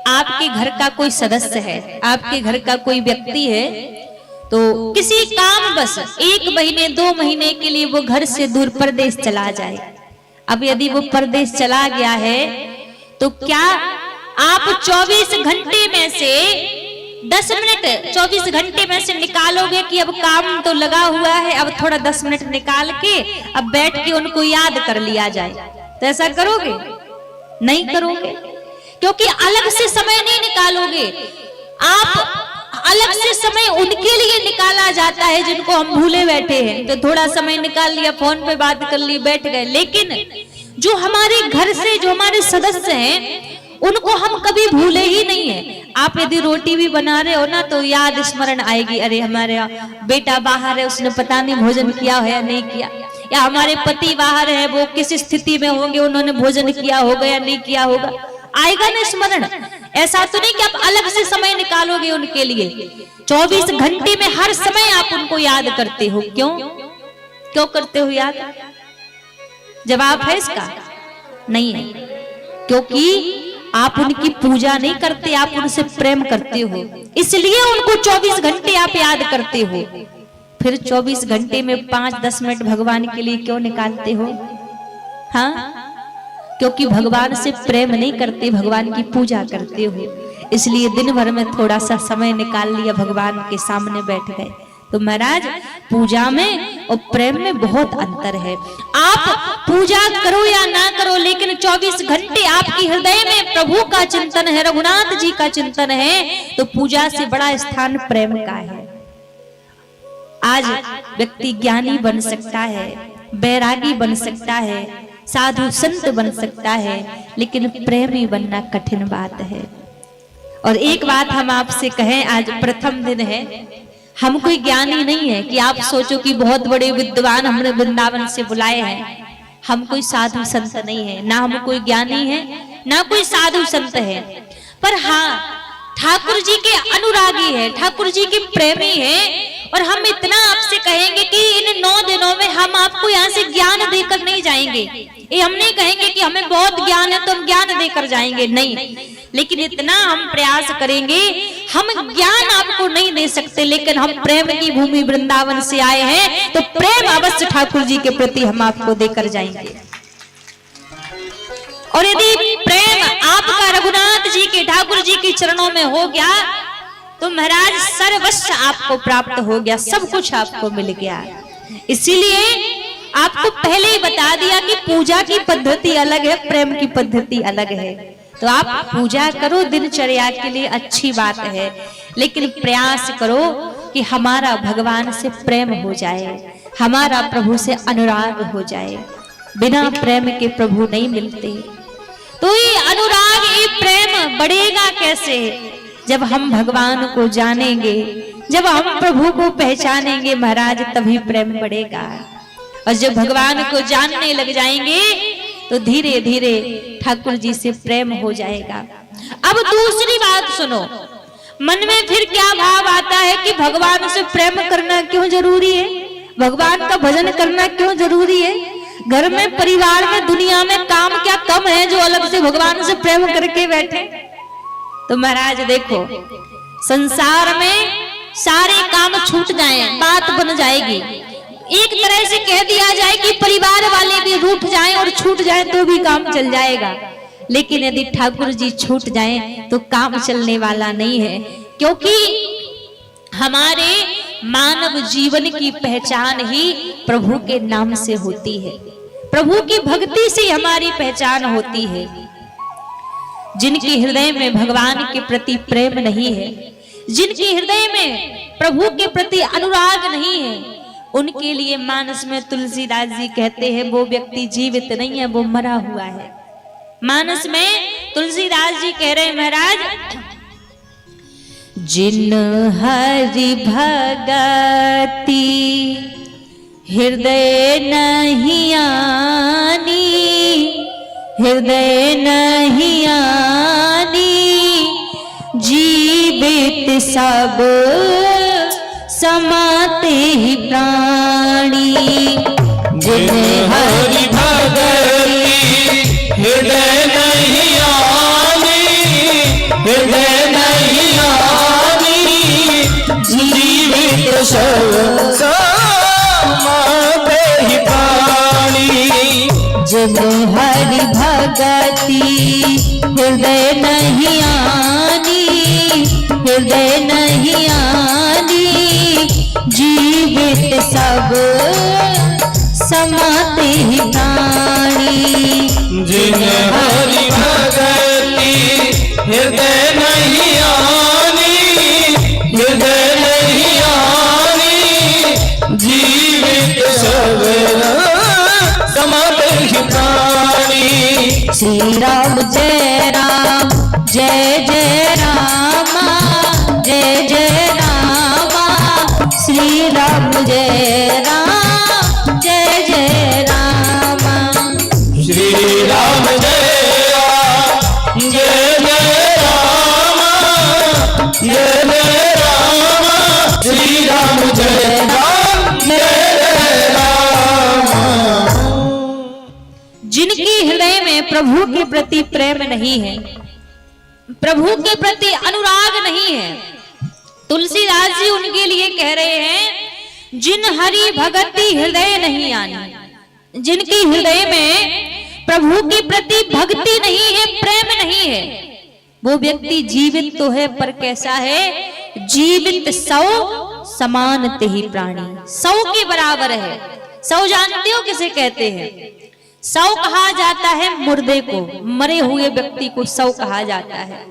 Speaker 5: आपके घर का कोई सदस्य है, आपके घर का कोई व्यक्ति है, तो किसी काम बस 1 महीने 2 महीने के लिए वो घर से दूर परदेश चला जाए। अब यदि वो परदेश चला गया है, तो क्या आप 24 घंटे में से 10 मिनट 24 घंटे में से निकालोगे कि अब काम तो लगा हुआ है, अब थोड़ा 10 मिनट निकाल के अब बैठ के उनको याद कर लिया जाए? तो ऐसा करोगे? नहीं करोगे, क्योंकि अलग से समय नहीं निकालोगे आप। अलग से समय उनके लिए निकाला जाता है जिनको हम भूले बैठे हैं, तो थोड़ा समय निकाल लिया, फोन पे बात कर ली, बैठ गए। लेकिन जो हमारे घर से जो हमारे सदस्य हैं, उनको हम कभी भूले ही नहीं है। आप यदि रोटी भी बना रहे हो ना, तो याद स्मरण आएगी, अरे हमारे बेटा बाहर है, उसने पता नहीं भोजन किया है या नहीं किया, या हमारे पति बाहर है, वो किस स्थिति में होंगे, उन्होंने भोजन किया होगा या नहीं किया होगा, आएगा ना स्मरण। ऐसा तो नहीं कि आप अलग से समय निकालोगे उनके लिए। 24 घंटे में हर समय आप उनको याद करते हो। क्यों करते हो याद? जवाब है इसका? नहीं है, क्योंकि आप उनकी पूजा नहीं करते, आप उनसे प्रेम करते हो, इसलिए उनको 24 घंटे आप याद करते हो। फिर 24 घंटे में 5-10 मिनट भगवान के लिए क्यों निकालते हो? हाँ, क्योंकि भगवान से प्रेम नहीं करते, भगवान की पूजा करते हो, इसलिए दिन भर में थोड़ा सा समय निकाल लिया, भगवान के सामने बैठ गए। तो महाराज, पूजा में और प्रेम में बहुत अंतर है। आप पूजा करो या ना करो, लेकिन 24 घंटे आपकी हृदय में प्रभु का चिंतन है, रघुनाथ जी का चिंतन है, तो पूजा से बड़ा स्थान प्रेम का है। आज व्यक्ति ज्ञानी बन सकता है, बैरागी बन सकता है, साधु संत बन सकता है, लेकिन प्रेमी बनना कठिन बात है। और एक बात हम आपसे कहें, आज प्रथम दिन है, हम कोई ज्ञानी नहीं है कि आप सोचो कि बहुत बड़े विद्वान हमने वृंदावन से बुलाए हैं। हम कोई साधु संत नहीं है, ना हम कोई ज्ञानी है, ना कोई साधु संत है, पर हाँ ठाकुर जी के अनुरागी है, ठाकुर जी के प्रेमी है। और हम इतना आपसे कहेंगे कि इन 9 दिनों में हम आपको यहाँ से ज्ञान देकर नहीं जाएंगे। ये हम नहीं कहेंगे कि हमें बहुत ज्ञान है तो हम ज्ञान देकर जाएंगे, नहीं, लेकिन इतना हम प्रयास करेंगे, हम ज्ञान आपको नहीं दे सकते, लेकिन हम प्रेम की भूमि वृंदावन से आए हैं, तो प्रेम अवश्य ठाकुर जी के प्रति हम आपको देकर जाएंगे। और यदि प्रेम आपका रघुनाथ जी के, ठाकुर जी के चरणों में हो गया, तो महाराज सर्वस्व आपको प्राप्त हो गया, सब कुछ आपको मिल गया। इसीलिए आपको पहले ही बता दिया कि पूजा की पद्धति अलग है, प्रेम की पद्धति अलग है। तो आप पूजा करो, दिनचर्या के लिए अच्छी बात है, लेकिन प्रयास करो कि हमारा भगवान से प्रेम हो जाए, हमारा प्रभु से अनुराग हो जाए। बिना प्रेम के प्रभु नहीं मिलते। तो ये अनुराग, ये प्रेम बढ़ेगा कैसे? जब हम भगवान को जानेंगे, जब हम प्रभु को पहचानेंगे महाराज, तभी प्रेम बढ़ेगा। और जब भगवान को जानने लग जाएंगे, तो धीरे धीरे ठाकुर जी से प्रेम हो जाएगा। अब दूसरी बात सुनो, मन में फिर क्या भाव आता है कि भगवान से प्रेम करना क्यों जरूरी है, भगवान का भजन करना क्यों जरूरी है। घर में, परिवार में, दुनिया में काम क्या कम है जो अलग से भगवान से प्रेम करके बैठे। तो महाराज देखो, संसार में सारे काम छूट जाए, बात बन जाएगी। एक तरह से कह दिया जाए कि परिवार वाले भी रूठ जाएं और छूट जाएं तो भी काम चल जाएगा। लेकिन यदि ठाकुर जी छूट जाएं तो काम चलने वाला नहीं है, क्योंकि हमारे मानव जीवन की पहचान ही प्रभु के नाम से होती है, प्रभु की भक्ति से हमारी पहचान होती है। जिनके हृदय में भगवान के प्रति प्रेम नहीं है, जिनके हृदय में प्रभु के प्रति अनुराग नहीं है, उनके लिए मानस में तुलसीदास जी कहते हैं वो व्यक्ति जीवित नहीं है, वो मरा हुआ है। मानस में तुलसीदास जी कह रहे हैं, महाराज, जिन हरि भगति हृदय नहीं आनी, हृदय नहीं आनी, जीवित सब समाते ही प्राणी।
Speaker 6: जिन हरि भगति हृदय नहीं आनी, हृदय नहीं आनी, जीवित सब समाते ही प्राणी।
Speaker 5: जिन हरि भगति हृदय नहीं आनी, हृदय नहीं आनी, जीवित सब समाते ही प्राणी।
Speaker 6: जिन हरि भगति हृदय नहीं आनी, हृदय नहीं आनी, जीवित सब समाते ही प्राणी।
Speaker 5: श्री राम जय राम, जय जय रामा, जय जय रामा, श्री राम जय राम, जय जय रामा।
Speaker 6: श्री राम जय राम, जय जय राम, जय जय राम, श्री राम जय राम, जय जय राम।
Speaker 5: जिनके हृदय में प्रभु के प्रति प्रेम नहीं है, प्रभु के प्रति अनुराग नहीं है, तुलसीदास जी उनके लिए कह रहे हैं, जिन हरि भगति हृदय नहीं आनी। जिनके हृदय में प्रभु के प्रति भक्ति नहीं है, प्रेम नहीं है, वो व्यक्ति जीवित तो है पर कैसा है, जीवित सौ समान ते ही प्राणी। सौ के बराबर है। सौ जानते हो किसे कहते हैं? सौ कहा जाता है मुर्दे को, मरे हुए व्यक्ति को सौ कहा जाता है।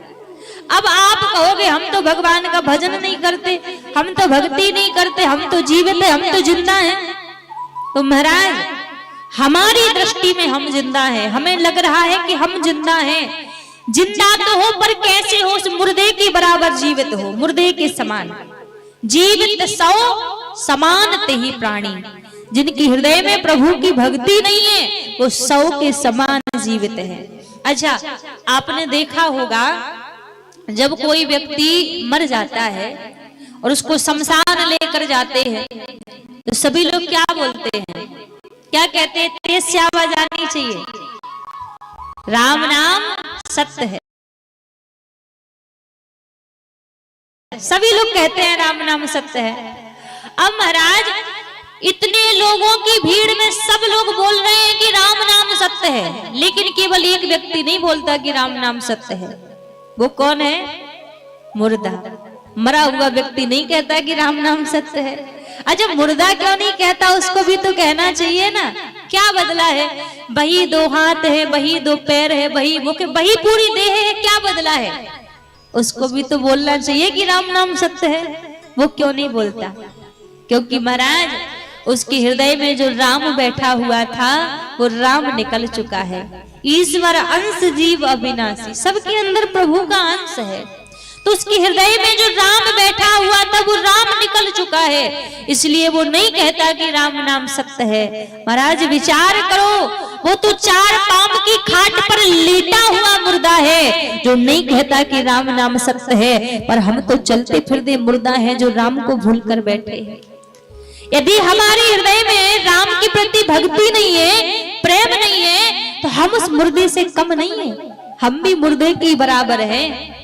Speaker 5: अब आप कहोगे हम तो भगवान का भजन नहीं करते, हम तो भक्ति नहीं करते, हम तो जीवित है, हम तो जिंदा हैं। तो महाराज, हमारी दृष्टि में हम जिंदा हैं, हमें लग रहा है कि हम जिंदा हैं। जिंदा तो हो पर कैसे हो, उस मुर्दे के बराबर जीवित हो, मुर्दे के समान। जीवित सौ समान ते ही प्राणी। जिनकी हृदय में प्रभु की भक्ति नहीं है वो सौ के समान जीवित है। अच्छा, आपने देखा होगा जब कोई व्यक्ति मर जाता है और उसको शमशान लेकर जाते हैं तो सभी लोग क्या बोलते हैं, क्या कहते हैं? तेज से आवाज आनी चाहिए, राम नाम सत्य है। सभी लोग कहते हैं राम नाम सत्य है। अब महाराज, इतने लोगों की भीड़ में सब लोग बोल रहे हैं कि राम नाम सत्य है, लेकिन केवल एक व्यक्ति नहीं बोलता कि राम नाम सत्य है। वो कौन है? मुर्दा। मरा हुआ व्यक्ति नहीं कहता कि राम नाम सत्य है। अच्छा, मुर्दा क्यों नहीं कहता? उसको भी तो कहना चाहिए ना। क्या बदला है? वही दो हाथ है, वही दो पैर है, वही मुख, वही पूरी देह है, क्या बदला है? उसको भी तो बोलना चाहिए कि राम नाम सत्य है। वो क्यों नहीं बोलता? क्योंकि महाराज, उसके हृदय में जो राम बैठा हुआ था वो राम निकल चुका है। ईश्वर अंश जीव अविनाशी, सबके अंदर प्रभु का अंश है। तो उसके हृदय में जो राम बैठा हुआ था वो राम निकल चुका है, इसलिए वो नहीं कहता कि राम नाम सत्य है। महाराज विचार करो, वो तो 4 पांव की खाट पर लेटा हुआ मुर्दा है जो नहीं कहता कि राम नाम सत्य है, पर हम तो चलते फिरते मुर्दा हैं जो राम को भूल कर बैठे हैं। यदि हमारे हृदय में राम के प्रति भक्ति नहीं है, प्रेम नहीं है, तो हम उस मुर्दे से कम नहीं है, हम भी मुर्दे के बराबर हैं।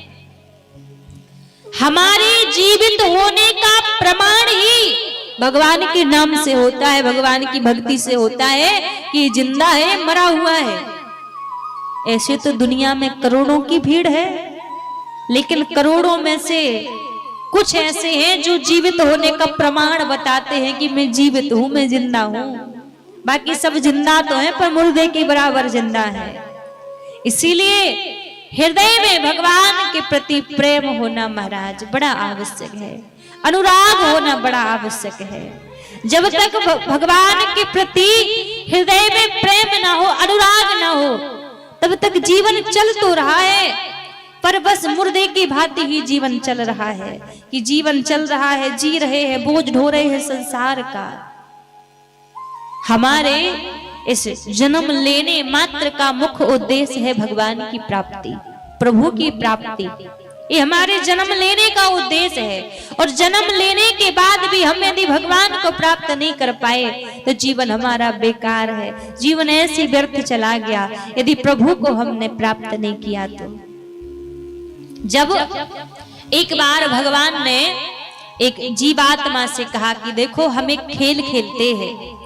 Speaker 5: हमारे जीवित होने का प्रमाण ही भगवान के नाम से होता है, भगवान की भक्ति से होता है कि जिंदा है, मरा हुआ है। ऐसे तो दुनिया में करोड़ों की भीड़ है, लेकिन करोड़ों में से कुछ ऐसे हैं जो जीवित होने का प्रमाण बताते हैं कि मैं जीवित हूं, मैं जिंदा हूं। बाकी सब जिंदा तो हैं पर मुर्दे के बराबर जिंदा है। इसीलिए हृदय में भगवान के प्रति प्रेम होना महाराज बड़ा आवश्यक है, अनुराग होना बड़ा आवश्यक है। जब तक भगवान के प्रति हृदय में प्रेम ना हो, अनुराग ना हो, तब तक जीवन चल तो रहा है पर बस मुर्दे की भांति ही जीवन चल रहा है कि जीवन चल रहा है, जी रहे हैं, बोझ ढो रहे हैं संसार का। हमारे इस जन्म लेने मात्र का मुख्य उद्देश्य है भगवान की प्राप्ति, प्रभु की प्राप्ति। ये हमारे जन्म लेने का उद्देश्य है। और जन्म लेने के बाद भी हम यदि भगवान को प्राप्त नहीं कर पाए तो जीवन हमारा बेकार है, जीवन ऐसे व्यर्थ चला गया यदि प्रभु को हमने प्राप्त नहीं किया तो। जब एक बार भगवान ने एक जीवात्मा से कहा कि देखो हम एक खेल खेलते हैं,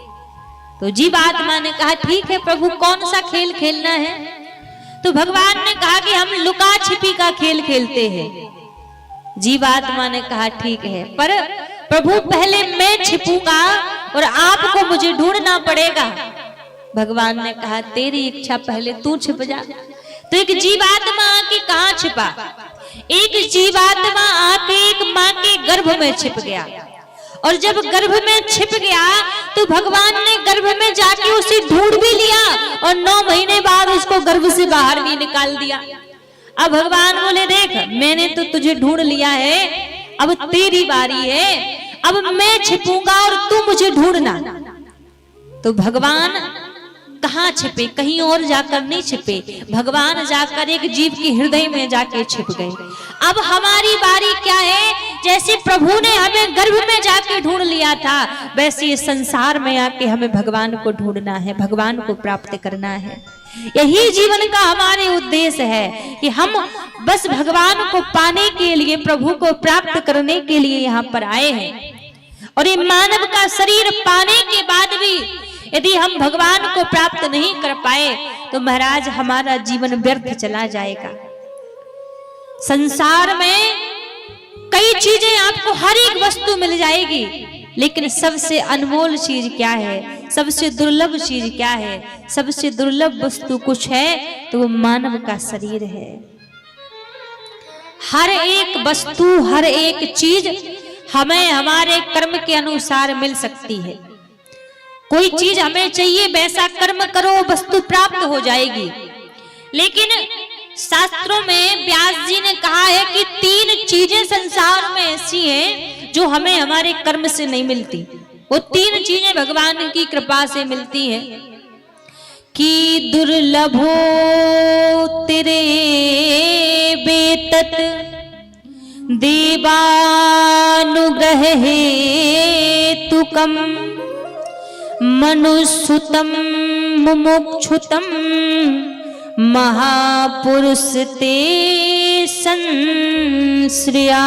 Speaker 5: तो जीवात्मा ने कहा ठीक है प्रभु, कौन सा खेल खेलना है? तो भगवान ने कहा कि हम लुका छिपी का खेल खेलते हैं। जीवात्मा ने कहा ठीक है, पर प्रभु पहले मैं छिपूंगा और आपको मुझे ढूंढना पड़ेगा। भगवान ने कहा तेरी इच्छा, पहले तू छिप जा। तो एक जीवात्मा आके कहां छिपा? एक जीवात्मा आके एक मां के गर्भ में छिप गया। और जब गर्भ में छिप गया तो भगवान ने गर्भ में जाके उसे ढूंढ भी लिया और 9 महीने बाद उसको गर्भ से बाहर भी निकाल दिया। अब भगवान बोले देख, मैंने तो तुझे ढूंढ लिया है, अब तेरी बारी है, अब मैं छिपूंगा और तू मुझे ढूंढना। तो भगवान कहाँ छिपे? कहीं और जाकर नहीं छिपे, भगवान जाकर एक जीव के हृदय में जाके छिप गए। अब हमारी बारी क्या है? जैसे प्रभु ने हमें गर्भ में जाके ढूंढ लिया था, वैसे इस संसार में आके हमें भगवान को ढूंढना है, भगवान को प्राप्त करना है। यही जीवन का हमारे उद्देश्य है कि हम बस भगवान को पाने के लिए, प्रभु को प्राप्त करने के लिए यहाँ पर आए हैं। और ये मानव का शरीर पाने के बाद भी यदि हम भगवान को प्राप्त नहीं कर पाए तो महाराज हमारा जीवन व्यर्थ चला जाएगा। संसार में कई चीजें आपको, हर एक वस्तु मिल जाएगी, लेकिन सबसे अनमोल चीज क्या है? सबसे दुर्लभ चीज क्या है? सबसे दुर्लभ वस्तु कुछ है तो वो मानव का शरीर है। हर एक वस्तु, हर एक चीज हमें हमारे कर्म के अनुसार मिल सकती है। कोई चीज हमें चाहिए, वैसा कर्म करो, वस्तु प्राप्त हो जाएगी। लेकिन शास्त्रों में व्यास जी ने कहा है कि 3 चीजें संसार में ऐसी हैं जो हमें हमारे कर्म से नहीं मिलती। वो 3 चीजें भगवान की कृपा से मिलती हैं कि दुर्लभो तेरे बेतत देवानुग्रह हेतुकम मनुसुतम मुमुक्षुतम महापुरुष ते संश्रया।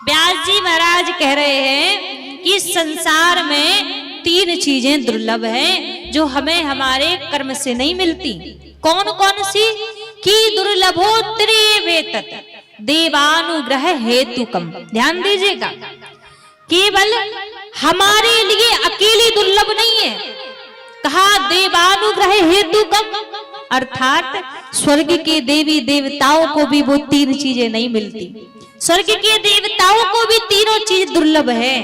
Speaker 5: व्यास जी महाराज कह रहे हैं कि संसार में 3 चीजें दुर्लभ हैं जो हमें हमारे कर्म से नहीं मिलती। कौन कौन सी? कि दुर्लभोत्तरे वेतत देवानुग्रह हेतुकम। ध्यान दीजिएगा, केवल हमारे लिए अकेली दुर्लभ नहीं है, कहा देवानुग्रह हेतुकम, अर्थात स्वर्ग के देवी देवताओं को भी वो 3 चीजें नहीं मिलती। स्वर्ग के देवताओं को भी तीनों चीज दुर्लभ है।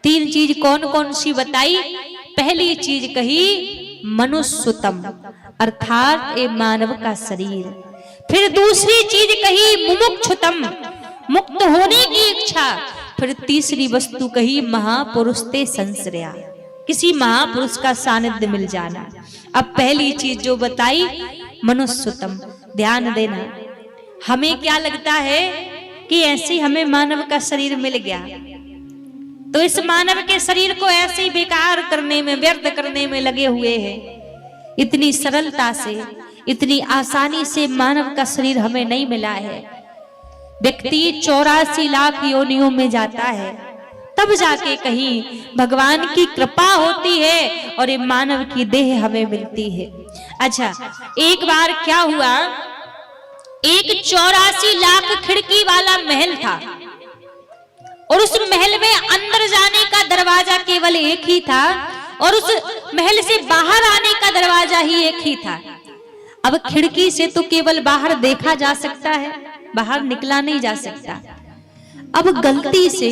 Speaker 5: 3 चीज कौन कौन सी बताई? पहली चीज कही मनुष्यतम, अर्थात ये मानव का शरीर। फिर दूसरी चीज कही मुमुक्षुतम, मुक्त होने की इच्छा। फिर तीसरी वस्तु कही महापुरुष ते संश्रया, किसी महापुरुष का सानिध्य मिल जाना। अब पहली चीज जो बताई मनुष्यतम, ध्यान देना। हमें क्या लगता है कि ऐसे हमें मानव का शरीर मिल गया तो इस मानव के शरीर को ऐसे ही बेकार करने में, व्यर्थ करने में लगे हुए हैं। इतनी सरलता से, इतनी आसानी से मानव का शरीर हमें नहीं मिला है। व्यक्ति 84 लाख योनियों में जाता है, तब जाके कहीं भगवान की कृपा होती है और ये मानव की देह हमें मिलती है। अच्छा, एक बार क्या हुआ, एक 84 लाख खिड़की वाला महल था और उस महल में अंदर जाने का दरवाजा केवल एक ही था और उस महल से बाहर आने का दरवाजा ही एक ही था। अब खिड़की से तो केवल बाहर देखा जा सकता है, बाहर निकला नहीं जा सकता। अब गलती से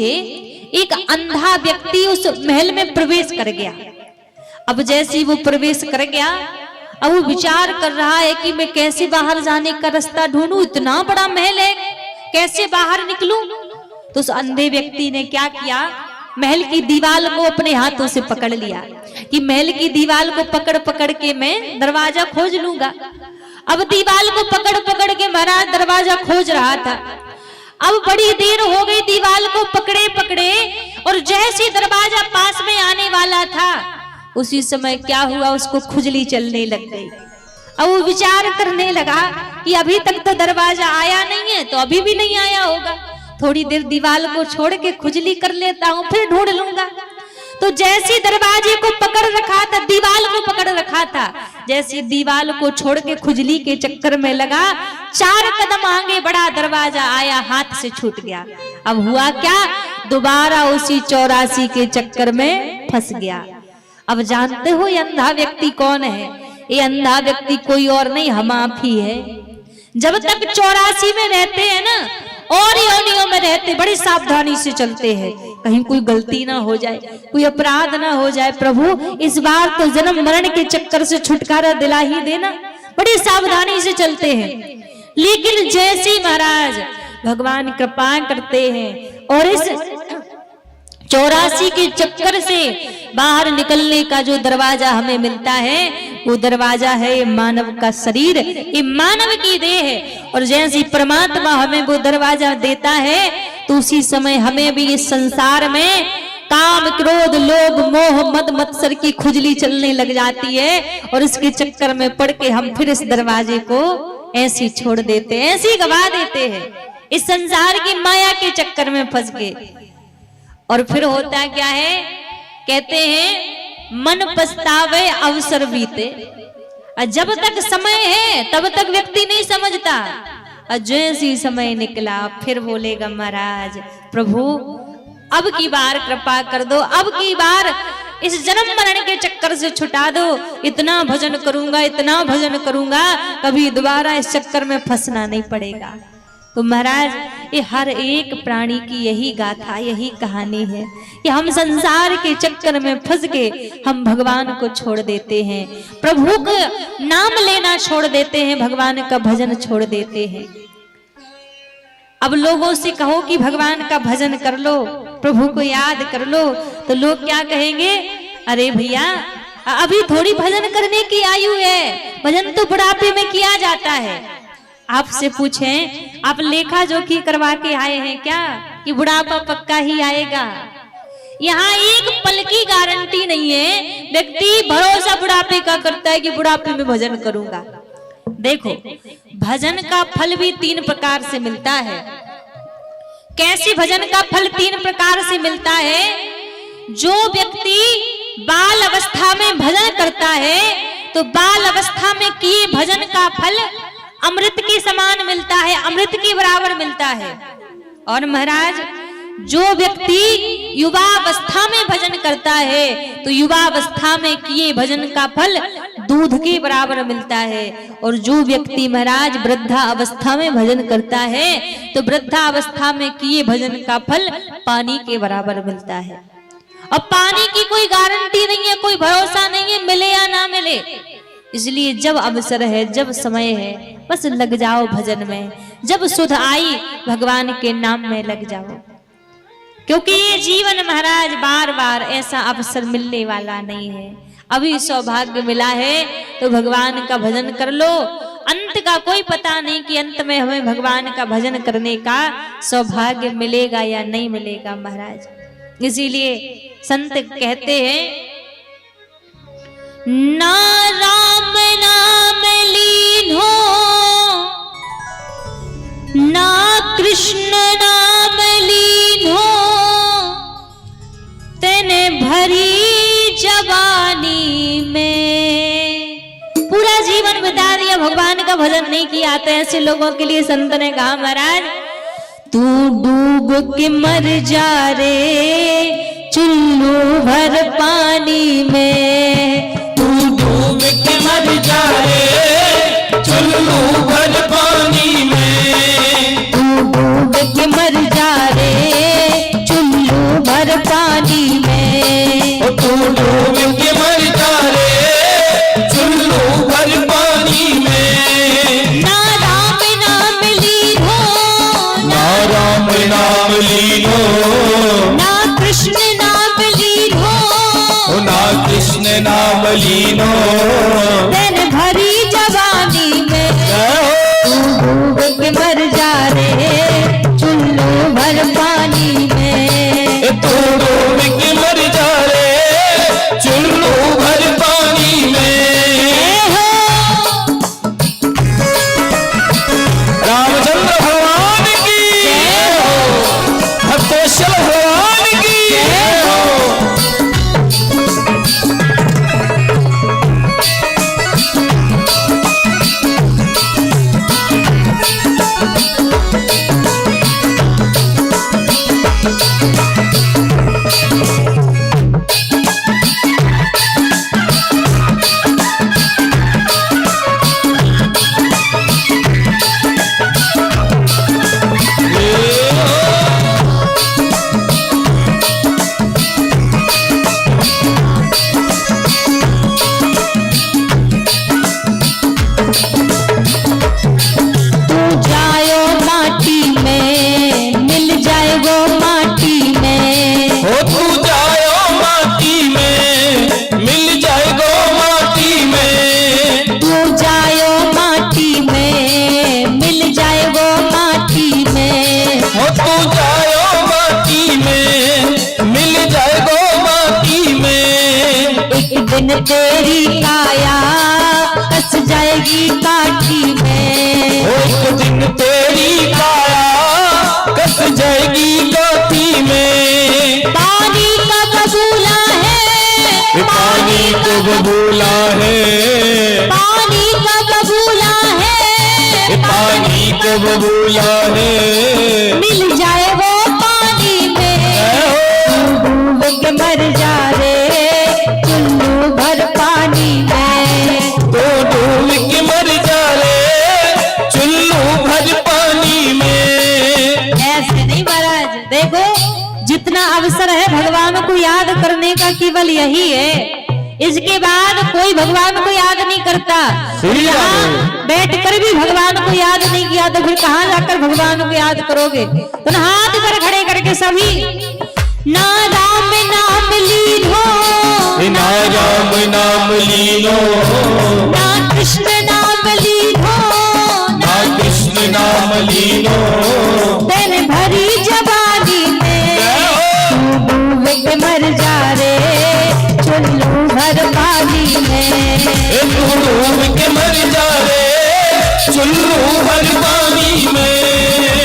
Speaker 5: एक अंधा व्यक्ति उस महल में प्रवेश कर गया। अब जैसे ही वो प्रवेश कर गया, अब वो विचार कर रहा है कि मैं कैसे बाहर जाने का रास्ता ढूंढूं, इतना बड़ा महल है, कैसे बाहर निकलूं। तो उस अंधे व्यक्ति ने क्या किया, महल की दीवार को अपने हाथों से पकड़ लिया कि महल की दीवार को पकड़ पकड़ के मैं दरवाजा खोज लूंगा। अब दीवार को पकड़ पकड़ के महाराज दरवाजा खोज रहा था। अब बड़ी देर हो गई दीवार को पकड़े पकड़े, और जैसे दरवाजा पास में आने वाला था उसी समय क्या हुआ, उसको खुजली चलने लग गई। अब वो विचार करने लगा कि अभी तक तो दरवाजा आया नहीं है, तो अभी भी नहीं आया होगा, थोड़ी देर दीवार को छोड़ के खुजली कर लेता हूं, फिर ढूंढ लूंगा। तो जैसे दरवाजे को पकड़ रखा था, दीवार को पकड़ रखा था, जैसे दीवार को छोड़ के खुजली के चक्कर में लगा, 4 कदम आगे बढ़ा, दरवाजा आया, हाथ से छूट गया। अब हुआ क्या, दोबारा उसी 84 के चक्कर में फंस गया। अब जानते हो ये अंधा व्यक्ति कौन है? ये अंधा व्यक्ति कोई और नहीं, हम आप ही है। जब तक 84 में रहते हैं ना, और योनियों में रहते, बड़ी सावधानी से चलते हैं, कहीं कोई गलती ना हो जाए, कोई अपराध ना हो जाए। प्रभु इस बार तो जन्म मरण के चक्कर से छुटकारा दिला ही देना। बड़ी सावधानी से चलते हैं। लेकिन जैसे महाराज भगवान कृपा करते हैं और इस 84 के चक्कर से बाहर निकलने का जो दरवाजा हमें मिलता है, वो दरवाजा है ये मानव का शरीर, ये मानव की देह है। और जैसे परमात्मा हमें वो दरवाजा देता है, तो उसी समय हमें भी इस संसार में काम, क्रोध, लोभ, मोह, मद, मत्सर की खुजली चलने लग जाती है, और इसके चक्कर में पड़ के हम फिर इस दरवाजे को ऐसे छोड़ देते हैं, ऐसे गवा देते हैं, इस संसार की माया के चक्कर में फंस के। और फिर होता क्या है, कहते हैं मन पछतावे अवसर बीते। जब तक समय है तब तक व्यक्ति नहीं समझता, और जैसे समय निकला फिर बोलेगा महाराज प्रभु अब की बार कृपा कर दो, अब की बार इस जन्म मरण के चक्कर से छुटा दो, इतना भजन करूंगा, इतना भजन करूंगा, कभी दोबारा इस चक्कर में फंसना नहीं पड़ेगा। तो महाराज ये हर एक प्राणी की यही गाथा, यही कहानी है कि हम संसार के चक्कर में फंस के हम भगवान को छोड़ देते हैं, प्रभु का नाम लेना छोड़ देते हैं, भगवान का भजन छोड़ देते हैं। अब लोगों से कहो कि भगवान का भजन कर लो, प्रभु को याद कर लो, तो लोग क्या कहेंगे, अरे भैया अभी थोड़ी भजन करने की आयु है, भजन तो बुढ़ापे में किया जाता है। आपसे पूछें, आप लेखा जोखी करवा के आए हैं क्या कि बुढ़ापा पक्का ही आएगा? यहाँ एक पल की गारंटी नहीं है। व्यक्ति भरोसा बुढ़ापे का करता है कि बुढ़ापे में भजन करूंगा। देखो भजन का फल भी 3 प्रकार से मिलता है। कैसे भजन का फल 3 प्रकार से मिलता है? जो व्यक्ति बाल अवस्था में भजन करता है तो बाल अवस्था में किए भजन का फल अमृत के समान मिलता है, अमृत के बराबर मिलता है। और महाराज जो व्यक्ति युवा अवस्था में भजन करता है तो युवा अवस्था में किए भजन का फल दूध के बराबर मिलता है। और जो व्यक्ति महाराज वृद्धा अवस्था में भजन करता है तो वृद्धा अवस्था में किए भजन का फल पानी के बराबर मिलता है। अब पानी की कोई गारंटी नहीं है, कोई भरोसा नहीं है मिले या ना मिले। इसलिए जब अवसर है, जब समय है, बस लग जाओ भजन में। जब सुध आई भगवान के नाम में लग जाओ, क्योंकि ये जीवन महाराज बार बार ऐसा अवसर मिलने वाला नहीं है। अभी सौभाग्य मिला है तो भगवान का भजन कर लो। अंत का कोई पता नहीं कि अंत में हमें भगवान का भजन करने का सौभाग्य मिलेगा या नहीं मिलेगा महाराज। इसीलिए संत कहते हैं, ना राम नाम लीन हो, ना कृष्ण नाम लीन हो, तेने भरी जवानी में। पूरा जीवन बिता दिया, भगवान का भजन नहीं किया। तो ऐसे लोगों के लिए संत ने कहा, महाराज तू डूब के मर जा रे चुल्लू भर पानी में।
Speaker 6: तू डूब के मर जा रे चुल्लू भर पानी में।
Speaker 5: तू डूब के मर जा रे चुल्लू भर पानी में।
Speaker 6: ओ तू डूब के मर जा रे चुल्लू भर पानी में।
Speaker 5: ना राम नाम लीन हो,
Speaker 6: ना राम नाम लीनो,
Speaker 5: ना कृष्ण नाम लीन हो,
Speaker 6: ना कृष्ण नाम लीनो,
Speaker 5: तेन भरी जवानी में। तू डूब के मर जा रे चुल्लू भर पानी में।
Speaker 6: तू डूब के मर जा रे चुल्लू भर पानी में। रामचंद्र भगवान की जय हो, भक्तेश्वर भगवान की जय हो।
Speaker 5: तेरी काया कस जाएगी काठी में।
Speaker 6: एक दिन तेरी काया कस जाएगी काठी में।
Speaker 5: पानी का बबूला है,
Speaker 6: पानी को बबूला है,
Speaker 5: पानी का बबूला है,
Speaker 6: पानी को बबूला है।
Speaker 5: मिल जाए वो पानी में। डूब के मर जा रे चुल्लू भर पानी में।
Speaker 6: तो डूब के मर जा रे चुल्लू भर पानी में।
Speaker 5: ऐसे नहीं महाराज, देखो जितना अवसर है भगवान को याद करने का केवल यही है। इसके बाद कोई भगवान को याद नहीं करता। यहाँ बैठ कर भी भगवान को याद नहीं किया तो फिर कहाँ जाकर भगवान को याद करोगे। तो हाथ कर खड़े करके सभी, ना राम नाम लीन हो,
Speaker 6: ना राम नाम लीनो,
Speaker 5: ना कृष्ण नाम लीन हो,
Speaker 6: ना कृष्ण नाम लीनो,
Speaker 5: तेन भरी जवानी में। तू डूब के मर जा रे चुल्लू भर पानी में।
Speaker 6: तू डूब के मर जा रे चुल्लू भर पानी में।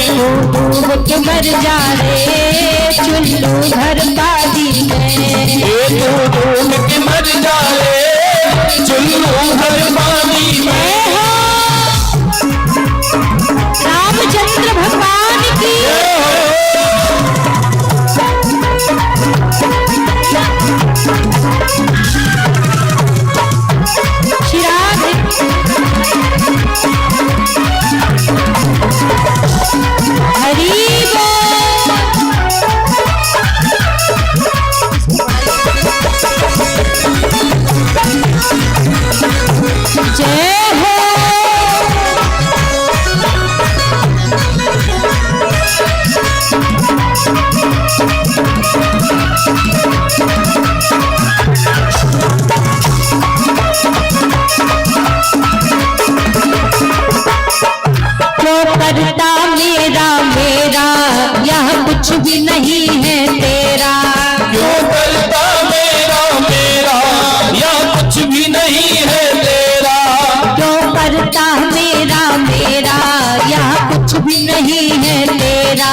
Speaker 5: तू डूब के मर जा रे चुल्लू भर पानी में।
Speaker 6: तू डूब के मर जा रे चुल्लू भर पानी में।
Speaker 5: रामचंद्र भगवान की हरि बोल। करता मेरा मेरा यह कुछ भी नहीं है तेरा।
Speaker 6: क्यों करता मेरा मेरा या कुछ भी नहीं है तेरा।
Speaker 5: क्यों करता मेरा मेरा यह कुछ भी नहीं है तेरा।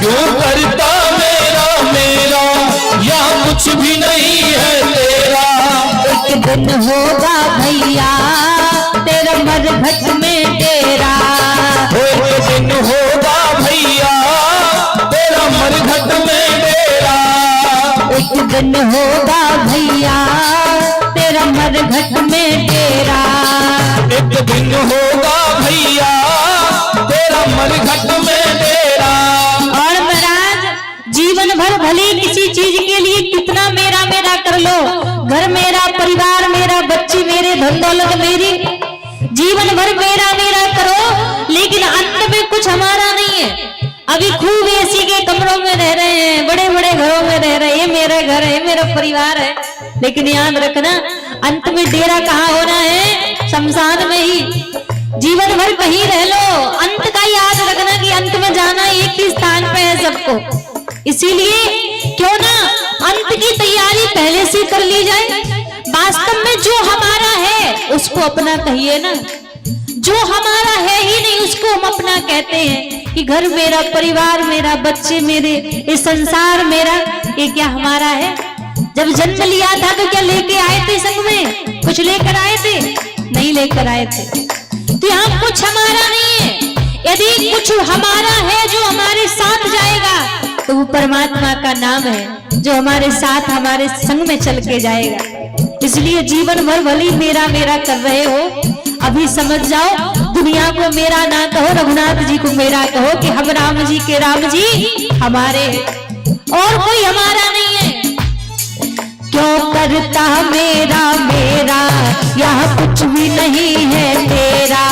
Speaker 6: क्यों करता मेरा मेरा या कुछ भी नहीं है तेरा।
Speaker 5: एक दिन होगा भैया तेरा मरघट में डेरा।
Speaker 6: एक दिन होगा भैया तेरा मरघट में डेरा।
Speaker 5: एक दिन होगा भैया तेरा मरघट में डेरा।
Speaker 6: एक दिन होगा भैया तेरा मरघट में डेरा।
Speaker 5: और महाराज जीवन भर भले किसी चीज के लिए कितना मेरा मेरा कर लो, घर मेरा, परिवार मेरा, बच्चे मेरे, धन दौलत मेरी, जीवन भर मेरा मेरा करो, लेकिन अंत में कुछ हमारा नहीं है। अभी खूब एसी के कमरों में रह रहे हैं, बड़े बड़े घरों में रह रहे हैं, ये मेरा घर है, मेरा परिवार है, लेकिन याद रखना अंत में डेरा कहाँ होना है, शमशान में ही। जीवन भर कहीं रह लो, अंत का याद रखना कि अंत में जाना एक ही स्थान पे है सबको। इसीलिए क्यों ना अंत की तैयारी पहले से कर ली जाए। वास्तव में जो हमारा है उसको अपना कहिए ना, जो हमारा है ही नहीं उसको हम अपना कहते हैं कि घर मेरा, परिवार मेरा, बच्चे मेरे, ये संसार मेरा, ये क्या हमारा है। जब जन्म लिया था तो क्या लेके आए थे संग में, कुछ लेकर आए थे? नहीं लेकर आए थे। तो यहाँ कुछ हमारा नहीं है। यदि कुछ हमारा है जो हमारे साथ जाएगा तो वो परमात्मा का नाम है जो हमारे साथ, हमारे संग में चल के जाएगा। इसलिए जीवन भर भले मेरा मेरा कर रहे हो, अभी समझ जाओ, दुनिया को मेरा ना कहो, रघुनाथ जी को मेरा कहो कि हम राम जी के राम जी हमारे, और कोई हमारा नहीं है। क्यों करता मेरा मेरा यह कुछ भी नहीं है तेरा।